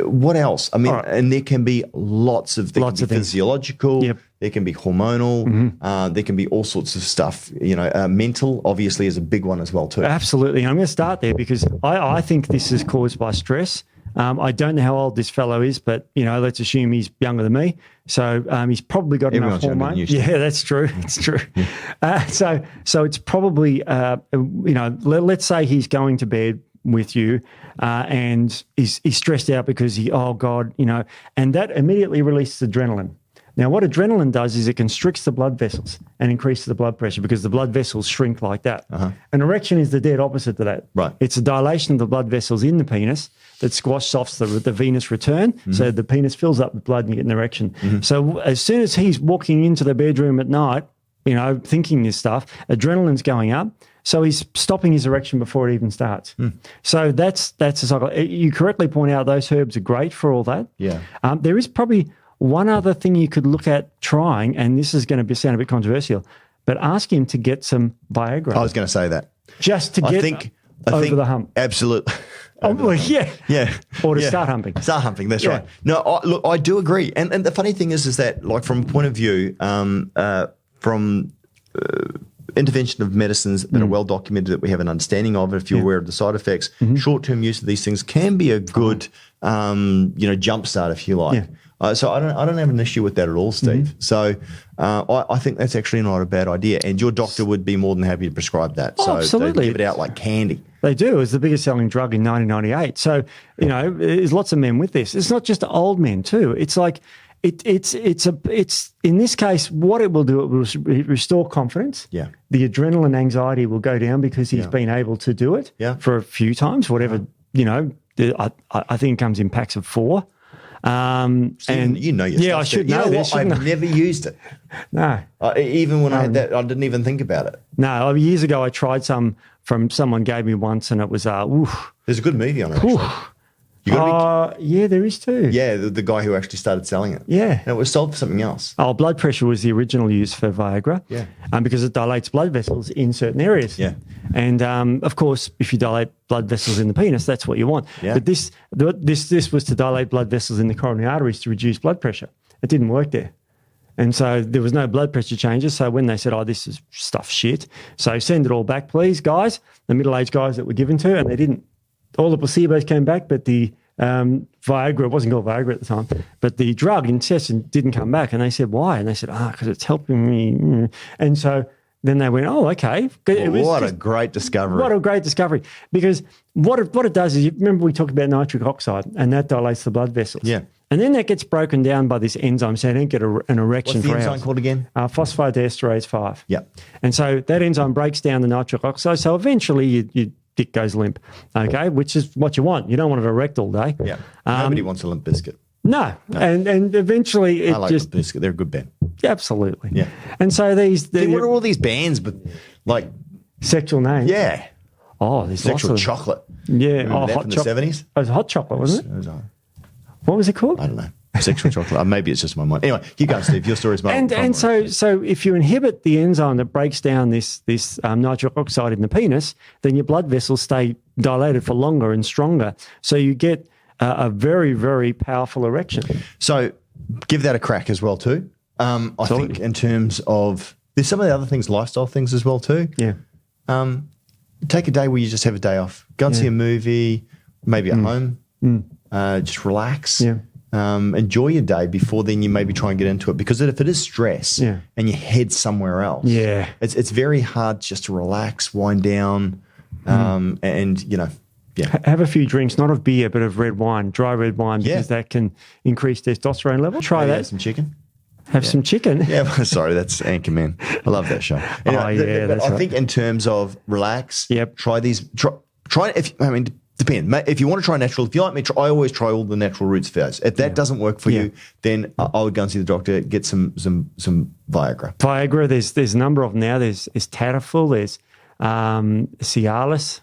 what else? I mean, and there can be lots of things. Physiological. Yep. There can be hormonal. There can be all sorts of stuff. Mental obviously is a big one as well too. Absolutely. I'm going to start there because I think this is caused by stress. I don't know how old this fellow is, but let's assume he's younger than me. So he's probably got enough hormone. Yeah, that's true. It's true. So it's probably let's say he's going to bed with you and he's stressed out because and that immediately releases adrenaline. Now, what adrenaline does is it constricts the blood vessels and increases the blood pressure because the blood vessels shrink like that. An erection is the dead opposite to that. Right. It's a dilation of the blood vessels in the penis that squashes off the venous return, so the penis fills up with blood and you get an erection. So as soon as he's walking into the bedroom at night, thinking this stuff, adrenaline's going up. So he's stopping his erection before it even starts. So that's a cycle. You correctly point out those herbs are great for all that. Yeah. There is probably one other thing you could look at trying, and this is going to sound a bit controversial, but ask him to get some Viagra. I was going to say that. Just to get over the hump. Absolutely. Yeah. Or to start humping. Start humping, that's right. No, I do agree. And the funny thing is that, like, from a point of view, from intervention of medicines that are well documented, that we have an understanding of, if you're aware of the side effects, short-term use of these things can be a good, jump start, if you like. So I don't have an issue with that at all, Steve. So I think that's actually not a bad idea, and your doctor would be more than happy to prescribe that. So absolutely. They give it out like candy. They do. It was the biggest selling drug in 1998. So there's lots of men with this. It's not just old men too. It's like it's in this case, what it will do, it will restore confidence. Yeah. The adrenaline anxiety will go down because he's been able to do it for a few times. Whatever I think it comes in packs of 4. And your stuff. I should know this. I've never used it. No. Even when I had that, I didn't even think about it. No. Years ago, I tried some from someone gave me once, and it was There's a good movie on it, actually. You got yeah, there is too. yeah, the guy who actually started selling it. Yeah. And it was sold for something else. Oh, blood pressure was the original use for Viagra. Yeah. Because it dilates blood vessels in certain areas. Yeah. And of course, if you dilate blood vessels in the penis, that's what you want. Yeah. But this was to dilate blood vessels in the coronary arteries to reduce blood pressure. It didn't work there. And so there was no blood pressure changes. So when they said, oh, this is stuff shit, so send it all back, please, guys, the middle-aged guys that were given to, and they didn't. All the placebos came back, but the Viagra, it wasn't called Viagra at the time, but the drug incessin didn't come back. And they said, why? And they said, because it's helping me. And so then they went, oh, okay. What a great discovery. What a great discovery. Because what it does is, you remember we talked about nitric oxide, and that dilates the blood vessels. Yeah. And then that gets broken down by this enzyme, so you don't get an erection. What's the for enzyme hours. called again? Phosphodiesterase 5. Yeah. And so that enzyme breaks down the nitric oxide, so eventually your dick goes limp, okay, which is what you want. You don't want it erect all day. Yeah. Nobody wants a limp biscuit. No. And eventually it I like just... limp biscuit. They're a good band. Absolutely. Yeah. And so what are all these bands, but like... Sexual names? Yeah. Oh, there's Sexual lots of... chocolate. Yeah. Remember that hot from the chocolate. 70s? It was hot chocolate, wasn't it? What was it called? I don't know. Sexual chocolate. Maybe it's just my mind. Anyway, keep going, Steve. Your story's mine. And so if you inhibit the enzyme that breaks down this nitric oxide in the penis, then your blood vessels stay dilated for longer and stronger. So you get a very, very powerful erection. So give that a crack as well too. I think in terms of, there's some of the other things, lifestyle things as well too. Yeah. Take a day where you just have a day off. Go and see a movie, maybe at home. Just relax. Yeah. Enjoy your day before then you maybe try and get into it, because if it is stress and your head's somewhere else, it's very hard just to relax, wind down, and have a few drinks, not of beer but of red wine, dry red wine, because that can increase testosterone level. Try that. Have some chicken. Have some chicken. Yeah, sorry, that's Anchorman. I love that show. Anyway, I think in terms of relax, try these. Try depend. If you want to try natural, if you like me, I always try all the natural routes first. If that doesn't work for you, then I would go and see the doctor, get some Viagra. Viagra, there's a number of them now. There's Tadalafil, there's Cialis.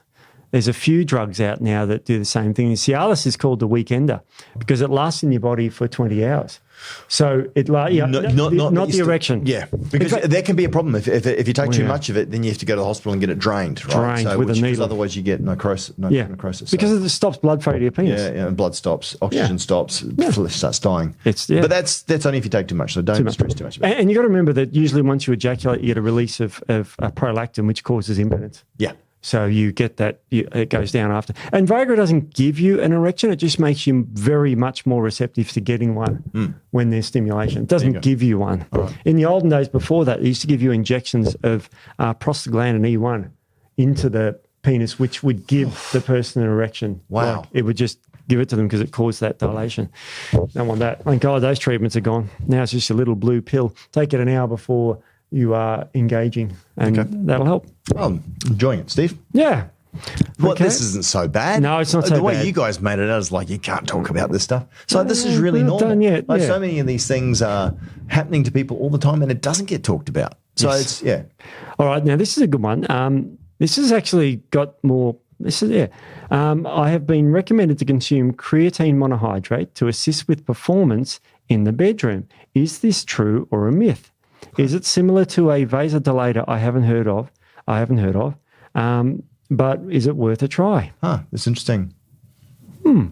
There's a few drugs out now that do the same thing. Cialis is called the weekender because it lasts in your body for 20 hours. So it not the erection. Yeah, because that can be a problem. If you take too much of it, then you have to go to the hospital and get it drained. Right? Drained with a needle. Otherwise, you get necrosis. Because it stops blood flow to your penis. Yeah, blood stops, oxygen stops, flesh starts dying. But that's only if you take too much. So don't stress too much about it. And you got to remember that usually once you ejaculate, you get a release of prolactin, which causes impotence. Yeah. So you get that, it goes down after. And Viagra doesn't give you an erection. It just makes you very much more receptive to getting one when there's stimulation. It doesn't give you one. Right. In the olden days before that, they used to give you injections of prostaglandin E1 into the penis, which would give the person an erection. Wow. Like, it would just give it to them because it caused that dilation. Don't want that. Thank God those treatments are gone. Now it's just a little blue pill. Take it an hour before you are engaging, and that'll help. Well, I'm enjoying it, Steve. Yeah. Well, this isn't so bad. No, it's not so bad. The way you guys made it out is like you can't talk about this stuff. So this is really normal. Done yet. Like so many of these things are happening to people all the time, and it doesn't get talked about. So it's All right, now this is a good one. This has actually got more. I have been recommended to consume creatine monohydrate to assist with performance in the bedroom. Is this true or a myth? Is it similar to a vasodilator I haven't heard of, but is it worth a try? That's interesting.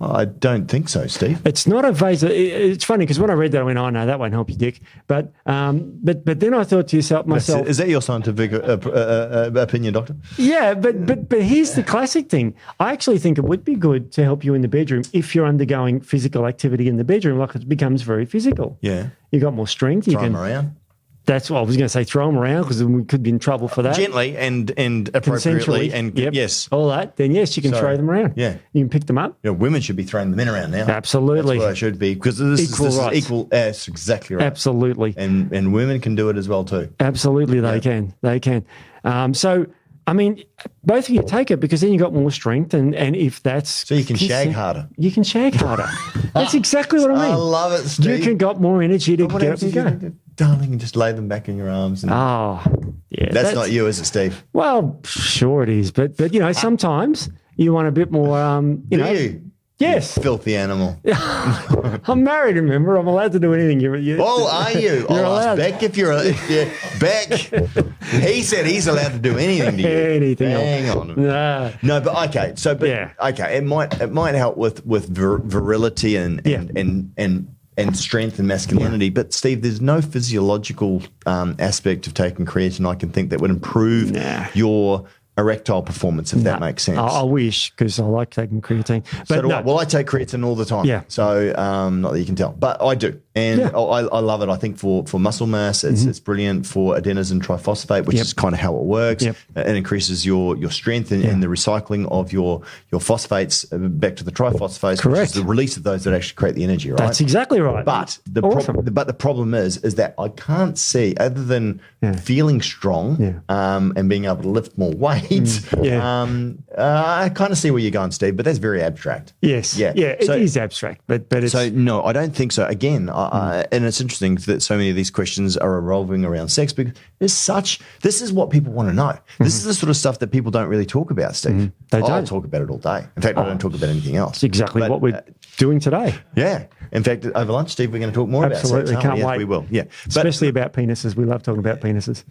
I don't think so, Steve. It's not a It's funny because when I read that, I went, "Oh no, that won't help you, Dick." But then I thought to myself, "Is that your scientific opinion, doctor?" Yeah, but here's the classic thing. I actually think it would be good to help you in the bedroom if you're undergoing physical activity in the bedroom, like it becomes very physical. Yeah, you got more strength. Throw them around. That's what I was going to say. Throw them around because we could be in trouble for that. Gently and appropriately and yes, all that. Then yes, you can throw them around. Yeah, you can pick them up. Yeah, women should be throwing the men around now. Absolutely, that's what they should be because this is equal. That's exactly right. Absolutely, and women can do it as well too. Absolutely, they can. They can. So. I mean, both of you take it because then you got more strength, and if that's so you can shag harder. You can shag harder. That's exactly what I mean. I love it, Steve. You can got more energy to get up and go. Darling, and just lay them back in your arms. And that's not you, is it, Steve? Well, sure it is, but sometimes you want a bit more. Do you? Yes. You filthy animal. I'm married, remember? I'm allowed to do anything. Oh, are you? I'll ask Beck if you're Beck. He said he's allowed to do anything to you. Anything. Hang on. No, but okay. So, okay, it might help with virility and strength and masculinity. Yeah. But Steve, there's no physiological aspect of taking creatine I can think that would improve your erectile performance, if that makes sense. I wish, because I like taking creatine. But so do I. Well, I take creatine all the time. Yeah. So not that you can tell, but I do. And I love it. I think for muscle mass, it's brilliant. For adenosine triphosphate, which is kind of how it works. It increases your strength and the recycling of your phosphates back to the triphosphates. Correct. Which is the release of those that actually create the energy, right? That's exactly right. But the problem is that I can't see, other than feeling strong and being able to lift more weight, I kind of see where you're going, Steve, but that's very abstract. Yes. Yeah. It is abstract, but it's... So, no, I don't think so. Again, and it's interesting that so many of these questions are revolving around sex because this is what people want to know. This is the sort of stuff that people don't really talk about, Steve. They don't. I'll talk about it all day. In fact, I don't talk about anything else. It's exactly what we're doing today. Yeah. In fact, over lunch, Steve, we're going to talk more about sex. Absolutely. Can't wait. Yes, we will. Yeah. Especially about penises. We love talking about penises.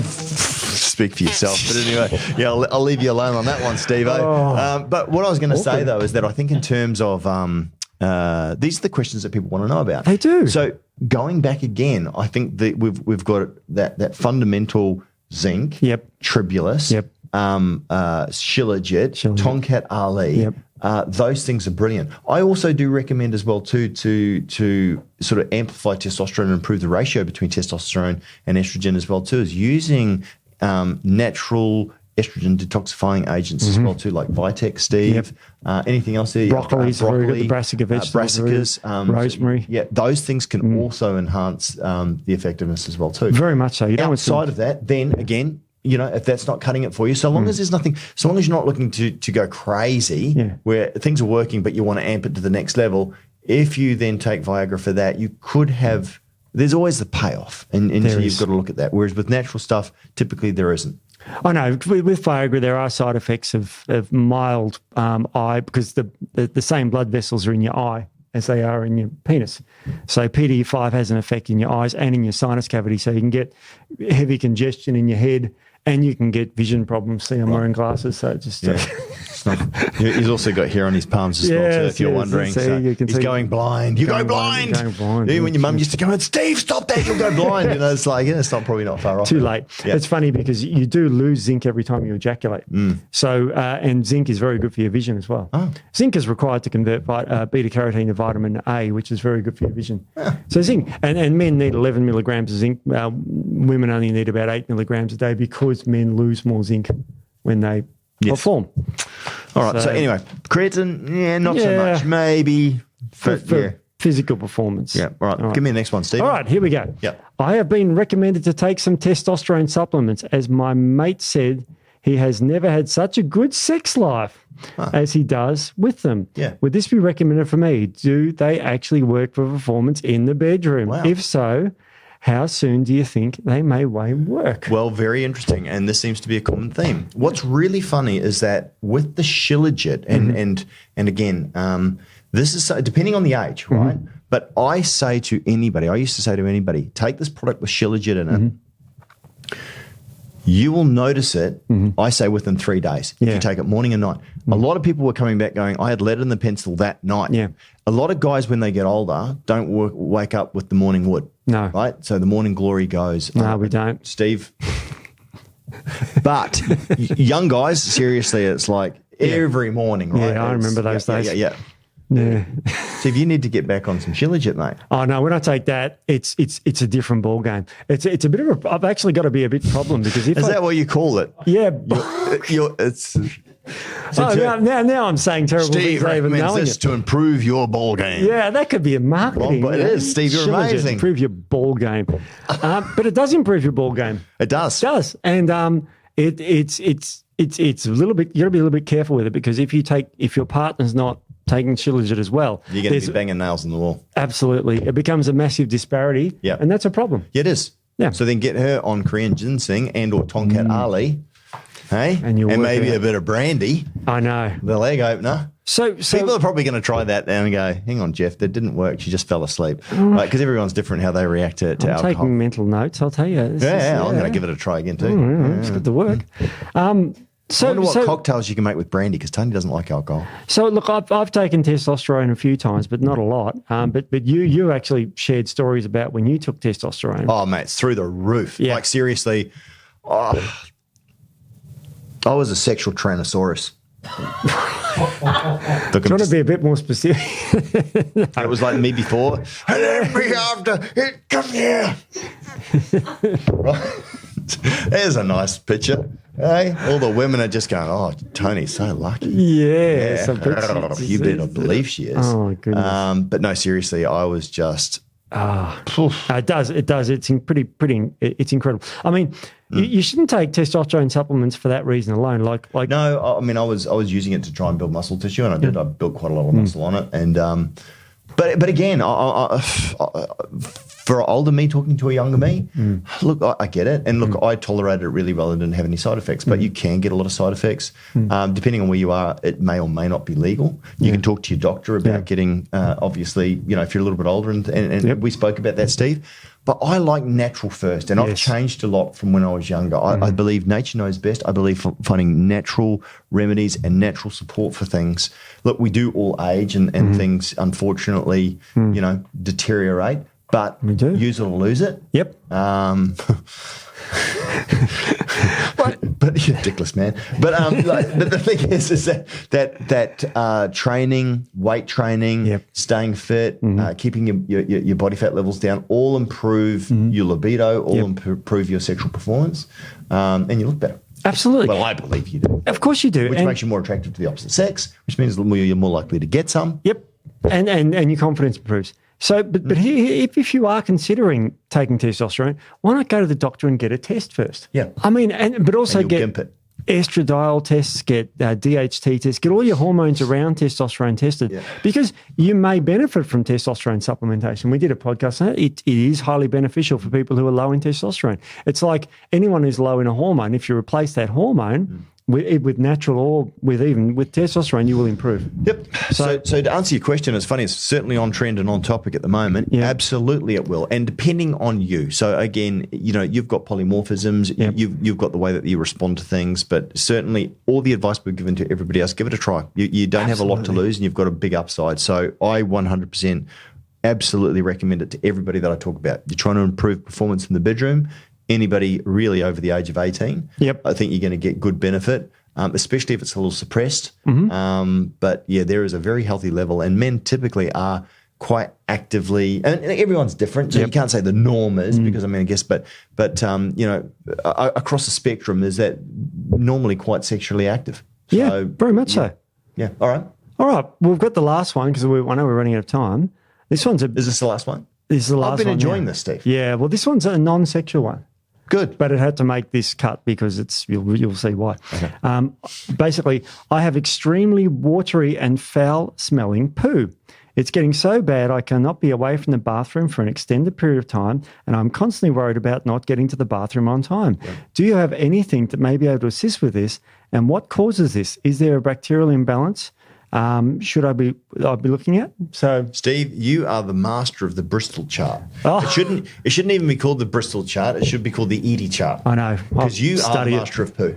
Speak for yourself. But anyway, I'll leave you alone on that one, Steve-o. But what I was going to say, though, is that I think in terms of these are the questions that people want to know about. They do. So going back again, I think that we've got that fundamental zinc, tribulus, shilajit, Tonkat Ali. Those things are brilliant. I also do recommend as well too to sort of amplify testosterone and improve the ratio between testosterone and estrogen as well too, is using natural estrogen detoxifying agents as well too, like Vitex, Steve. Anything else there? Broccoli, the brassica vegetables, brassicas, rosemary. Those things can also enhance the effectiveness as well too. Very much so. You don't Outside of that, then again, if that's not cutting it for you, so long as there's nothing, so long as you're not looking to go crazy where things are working but you want to amp it to the next level, if you then take Viagra for that, you could have, there's always the payoff, and so you've got to look at that. Whereas with natural stuff, typically there isn't. I know with Viagra there are side effects of mild eye, because the same blood vessels are in your eye as they are in your penis. So PD5 has an effect in your eyes and in your sinus cavity, so you can get heavy congestion in your head and you can get vision problems. See, I'm wearing glasses, so it's just... He's also got hair on his palms as well, so if you're wondering. So he's going blind. You go blind. Even when your mum used to go, Steve, stop that, you'll go blind. It's like, it's probably not far off. Too late. Yeah. It's funny because you do lose zinc every time you ejaculate. So, and zinc is very good for your vision as well. Zinc is required to convert beta-carotene to vitamin A, which is very good for your vision. So zinc, and men need 11 milligrams of zinc. Women only need about 8 milligrams a day because men lose more zinc when they perform. All right. So anyway, creatine, not so much. Maybe for physical performance. Yeah. All right. Give me the next one, Steve. All right. Here we go. I have been recommended to take some testosterone supplements as my mate said he has never had such a good sex life as he does with them. Would this be recommended for me? Do they actually work for performance in the bedroom? Wow. If so, how soon do you think they may work? Well, very interesting, and this seems to be a common theme. What's really funny is that with the shilajit, and again, this is depending on the age, right? But I used to say to anybody, take this product with shilajit in it. You will notice it, I say, within 3 days. If you take it morning and night. A lot of people were coming back going, I had lead in the pencil that night. A lot of guys, when they get older, don't wake up with the morning wood. No. Right? So the morning glory goes. No, we don't. Steve. But young guys, seriously, it's like every morning, right? Yeah, I remember those days. Yeah. Steve, you need to get back on some shilajit, mate. Oh no, when I take that, it's a different ball game. It's a bit of I've actually got to be a bit problem because if is that what you call it? Yeah, now I'm saying terrible Steve things. Even knowing this to improve your ball game. Yeah, that could be a marketing. Well, it is, Steve. You're shilajit, amazing. Improve your ball game, but it does improve your ball game. It does. It does, and it's a little bit. You got to be a little bit careful with it because if your partner's not taking shilajit as well, you're going to be banging nails on the wall. Absolutely. It becomes a massive disparity, and that's a problem. Yeah, it is. Yeah. So then get her on Korean ginseng and or Tonkat Ali, hey, and maybe a bit of brandy. I know. The leg opener. So people are probably going to try that and go, hang on, Jeff, that didn't work. She just fell asleep. Right? Because everyone's different how they react to I'm alcohol. taking mental notes, I'll tell you. I'm going to give it a try again too. It's good to work. I wonder what cocktails you can make with brandy, because Tony doesn't like alcohol. So, look, I've taken testosterone a few times, but not a lot. But you actually shared stories about when you took testosterone. Oh, mate, it's through the roof. Yeah. Like, seriously, I was a sexual Tyrannosaurus. Do you want to be a bit more specific? It was like me before. And then me after. Come here. Right? There's a nice picture. Hey, all the women are just going, oh, Tony's so lucky. Yeah. You better believe she is. Oh, goodness. But no, seriously, I was just... It does. It's it's incredible. I mean, you shouldn't take testosterone supplements for that reason alone. Like no, I mean, I was using it to try and build muscle tissue, and I did. I built quite a lot of muscle on it, and but again, for older me talking to a younger me, look, I get it, and look, I tolerated it really well and didn't have any side effects. But you can get a lot of side effects depending on where you are. It may or may not be legal. You can talk to your doctor about getting, obviously, if you're a little bit older, and we spoke about that, Steve. But I like natural first, and I've changed a lot from when I was younger. I believe nature knows best. I believe finding natural remedies and natural support for things. Look, we do all age, and things, unfortunately, deteriorate. But use it or lose it. Yep. But you're ridiculous, man. But but the thing is that training, weight training, staying fit, keeping your body fat levels down, all improve your libido, all improve your sexual performance, and you look better. Absolutely. Well, I believe you do. Of course you do. Which makes you more attractive to the opposite sex, which means you're more likely to get some. Yep. And your confidence improves. So, but if you are considering taking testosterone, why not go to the doctor and get a test first? Yeah. I mean, but also get estradiol tests, get DHT tests, get all your hormones around testosterone tested, because you may benefit from testosterone supplementation. We did a podcast on it. It is highly beneficial for people who are low in testosterone. It's like anyone who's low in a hormone, if you replace that hormone with natural or with testosterone, you will improve. Yep. So to answer your question, it's funny, it's certainly on trend and on topic at the moment. Yeah. Absolutely it will. And depending on you. So again, you've got polymorphisms, you've got the way that you respond to things, but certainly all the advice we've given to everybody else, give it a try. You don't have a lot to lose, and you've got a big upside. So I 100% absolutely recommend it to everybody that I talk about. You're trying to improve performance in the bedroom. Anybody really over the age of 18, I think you're going to get good benefit, especially if it's a little suppressed. But yeah, there is a very healthy level, and men typically are quite actively, and everyone's different, so you can't say the norm is, because I guess, but across the spectrum, is that normally quite sexually active. So, very much so. Yeah. All right. Well, we've got the last one, because I know we're running out of time. Is this the last one? This is the last one. I've been enjoying this, Steve. Yeah. Well, this one's a non-sexual one. Good. But it had to make this cut because you'll see why. Okay. Basically, I have extremely watery and foul-smelling poo. It's getting so bad I cannot be away from the bathroom for an extended period of time, and I'm constantly worried about not getting to the bathroom on time. Yeah. Do you have anything that may be able to assist with this, and what causes this? Is there a bacterial imbalance? Should I be looking at? So, Steve, you are the master of the Bristol chart. Oh. It shouldn't even be called the Bristol chart. It should be called the Edie chart. I know, because you are the master of poo.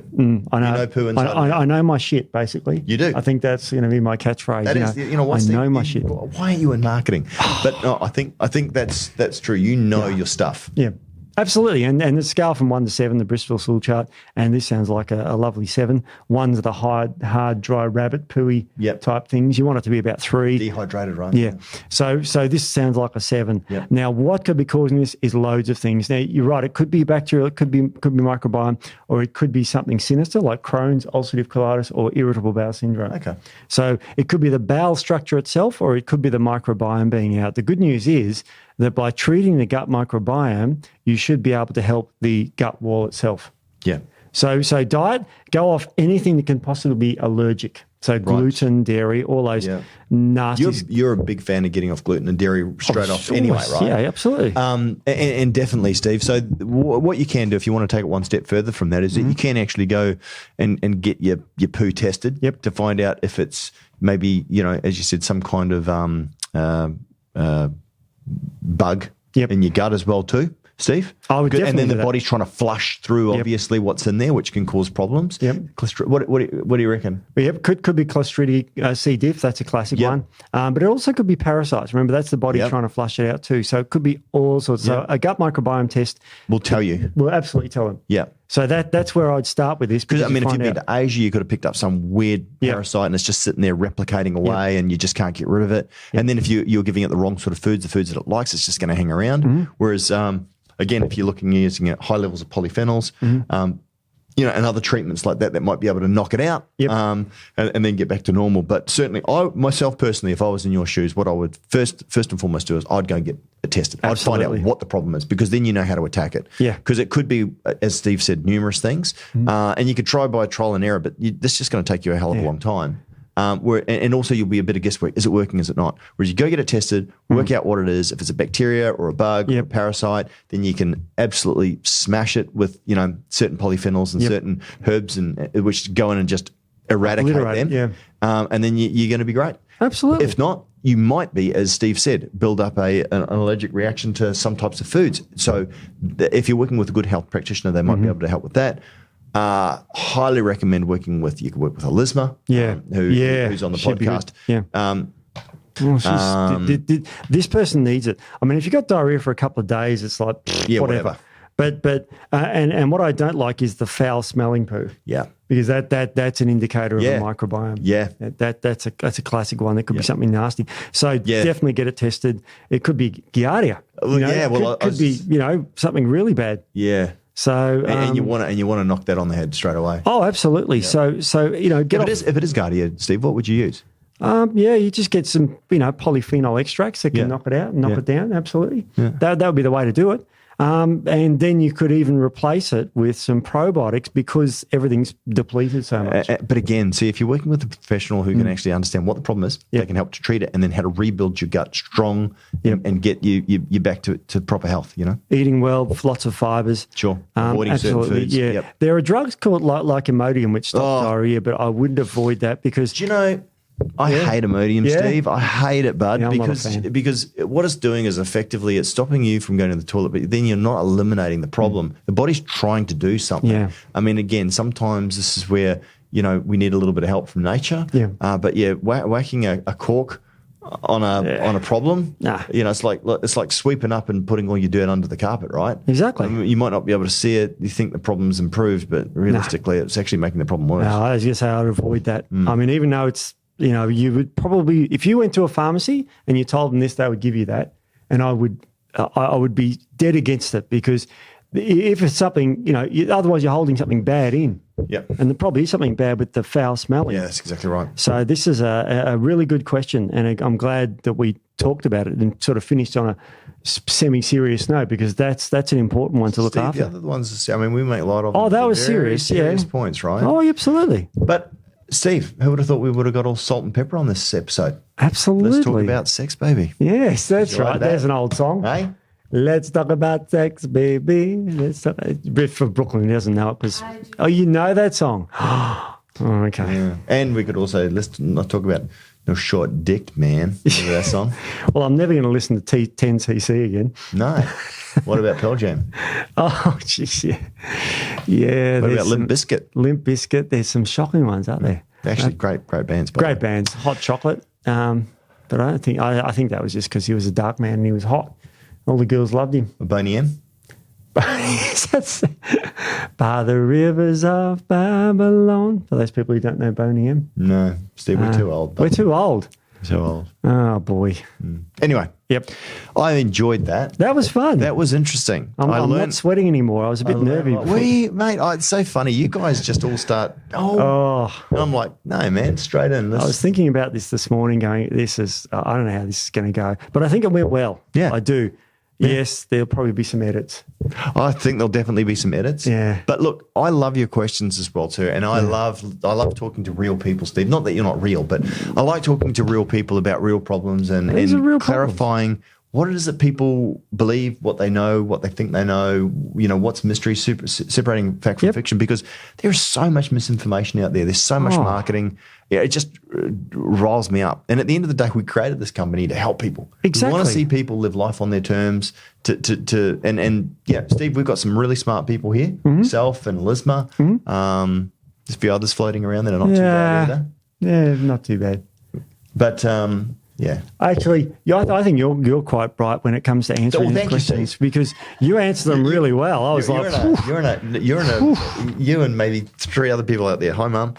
I know. You know poo inside. I know my shit. Basically, you do. I think that's going to be my catchphrase. That is, what, I Steve, know my shit. Why are you in marketing? But no, I think that's true. You know your stuff. Yeah. Absolutely. And the scale from 1 to 7, the Bristol stool chart, and this sounds like a lovely 7. 1's the hard, dry rabbit, pooey type things. You want it to be about 3. Dehydrated, right? Yeah. So this sounds like a 7. Yep. Now, what could be causing this is loads of things. Now, you're right, it could be bacterial, it could be microbiome, or it could be something sinister like Crohn's, ulcerative colitis, or irritable bowel syndrome. Okay. So it could be the bowel structure itself, or it could be the microbiome being out. The good news is that by treating the gut microbiome, you should be able to help the gut wall itself. Yeah. So diet, go off anything that can possibly be allergic. So gluten, dairy, all those nasty. You're a big fan of getting off gluten and dairy straight off anyway, right? Yeah, absolutely. And definitely, Steve. So what you can do if you want to take it one step further from that is that you can actually go and get your poo tested to find out if it's maybe, as you said, some kind of bug in your gut as well too. Steve? I would definitely. And then the body's trying to flush through, obviously, what's in there, which can cause problems. Yep. What do you reckon? Yep, could be Clostridium C. diff. That's a classic one. But it also could be parasites. Remember, that's the body trying to flush it out too. So it could be all sorts. So a gut microbiome test will tell you. Will absolutely tell them. Yeah. So that's where I'd start with this. Because, if you've been to Asia, you could have picked up some weird parasite and it's just sitting there replicating away and you just can't get rid of it. And then if you're giving it the wrong sort of foods, the foods that it likes, it's just going to hang around. Whereas, again, if you're using high levels of polyphenols, and other treatments like that might be able to knock it out and then get back to normal. But certainly, myself personally, if I was in your shoes, what I would first and foremost do is I'd go and get it tested. Absolutely. I'd find out what the problem is, because then you know how to attack it. Yeah. Because it could be, as Steve said, numerous things. And you could try by trial and error, but this is just going to take you a hell of a long time. And also you'll be a bit of guesswork. Is it working? Is it not? Whereas you go get it tested, work out what it is. If it's a bacteria or a bug or a parasite, then you can absolutely smash it with certain polyphenols and certain herbs, and which go in and just eradicate them. Yeah. And then you're going to be great. Absolutely. If not, you might be, as Steve said, build up an allergic reaction to some types of foods. So if you're working with a good health practitioner, they might be able to help with that. Highly recommend working with. You can work with Elisma, who's on the podcast. This person needs it. I mean, if you've got diarrhea for a couple of days, it's like whatever. But and what I don't like is the foul smelling poo. Yeah, because that's an indicator of a microbiome. Yeah, that's a classic one. That could be something nasty. So definitely get it tested. It could be Giardia. It could be something really bad. Yeah. So and you want to knock that on the head straight away. Oh, absolutely. Yeah. So get off. If it is Giardia, Steve, what would you use? You just get some polyphenol extracts that can knock it out and knock it down. Absolutely, that would be the way to do it. And then you could even replace it with some probiotics because everything's depleted so much. But again, see, if you're working with a professional who can actually understand what the problem is, they can help to treat it, and then how to rebuild your gut strong and get you back to proper health, Eating well, lots of fibres. Sure. Avoiding certain foods. Yeah. Yep. There are drugs called like Imodium, which stop diarrhea, but I wouldn't avoid that because... Do you know... I hate Imodium, Steve. I hate it, bud, because what it's doing is effectively it's stopping you from going to the toilet, but then you're not eliminating the problem. The body's trying to do something. Yeah. I mean, again, sometimes this is where we need a little bit of help from nature. Yeah. But whacking a cork on a problem, it's like sweeping up and putting all your dirt under the carpet, right? Exactly. I mean, you might not be able to see it. You think the problem's improved, but realistically, it's actually making the problem worse. No, I was going to say I'd avoid that. I mean, even though it's you would probably, if you went to a pharmacy and you told them this, they would give you that, and I would be dead against it, because if it's something, otherwise you're holding something bad in. Yeah. And there probably is something bad with the foul smelling. Yeah, that's exactly right. So this is a really good question, and I'm glad that we talked about it and sort of finished on a semi-serious note, because that's an important one to look after. The other ones, we make light of. Oh, that was serious points, right? Oh, absolutely. But Steve, who would have thought we would have got all salt and pepper on this episode? Absolutely. Let's talk about sex, baby. Yes, that's right. There's an old song. Hey? Let's talk about sex, baby. Britt from Brooklyn doesn't know it because... Oh, you know that song? Oh, okay. Yeah. And we could also, let's not talk about No Short Dick Man. Remember that song? Well, I'm never going to listen to 10cc again. No. What about Pearl Jam? Oh, jeez, yeah. Yeah. What about Limp Bizkit? Limp Bizkit. There's some shocking ones, aren't there? Actually, great bands. Great bands. Hot Chocolate. But I think that was just because he was a dark man and he was hot. All the girls loved him. Boney M? By the rivers of Babylon. For those people who don't know Boney M. No, Steve, we're too old. We're too old. So old. Oh, boy. Anyway. Yep. I enjoyed that. That was fun. That was interesting. I'm not sweating anymore. I was a bit nervy. Mate, it's so funny. You guys just all start, and I'm like, no, man, straight in. I was thinking about this morning going, I don't know how this is going to go. But I think it went well. Yeah. I do. Yes, there'll probably be some edits. I think there'll definitely be some edits. Yeah. But look, I love your questions as well too, and I love talking to real people, Steve. Not that you're not real, but I like talking to real people about real problems and clarifying what it is that people believe, what they know, what they think they know, what's mystery, separating fact from fiction, because there's so much misinformation out there. There's so much marketing. Yeah, it just riles me up. And at the end of the day, we created this company to help people. Exactly. We want to see people live life on their terms. And Steve, we've got some really smart people here. Yourself and Lisma. There's a few others floating around that are not too bad either. Yeah, not too bad. But Actually, I think you're quite bright when it comes to answering these questions because you answer them really well. I was you and maybe 3 other people out there. Hi, Mum.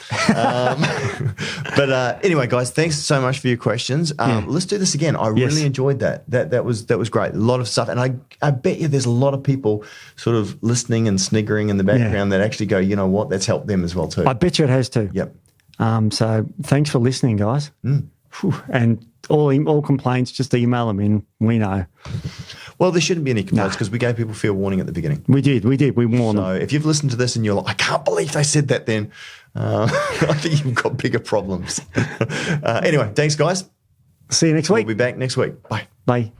But anyway, guys, thanks so much for your questions. Let's do this again. I really enjoyed that. That was great. A lot of stuff, and I bet you there's a lot of people sort of listening and sniggering in the background that actually go, you know what, that's helped them as well too. I bet you it has too. Yep. So thanks for listening, guys. And all complaints, just email them in. We know. Well, there shouldn't be any complaints because we gave people fair warning at the beginning. We did. We warned them. So if you've listened to this and you're like, I can't believe they said that then, I think you've got bigger problems. Anyway, thanks, guys. See you next week. We'll be back next week. Bye. Bye.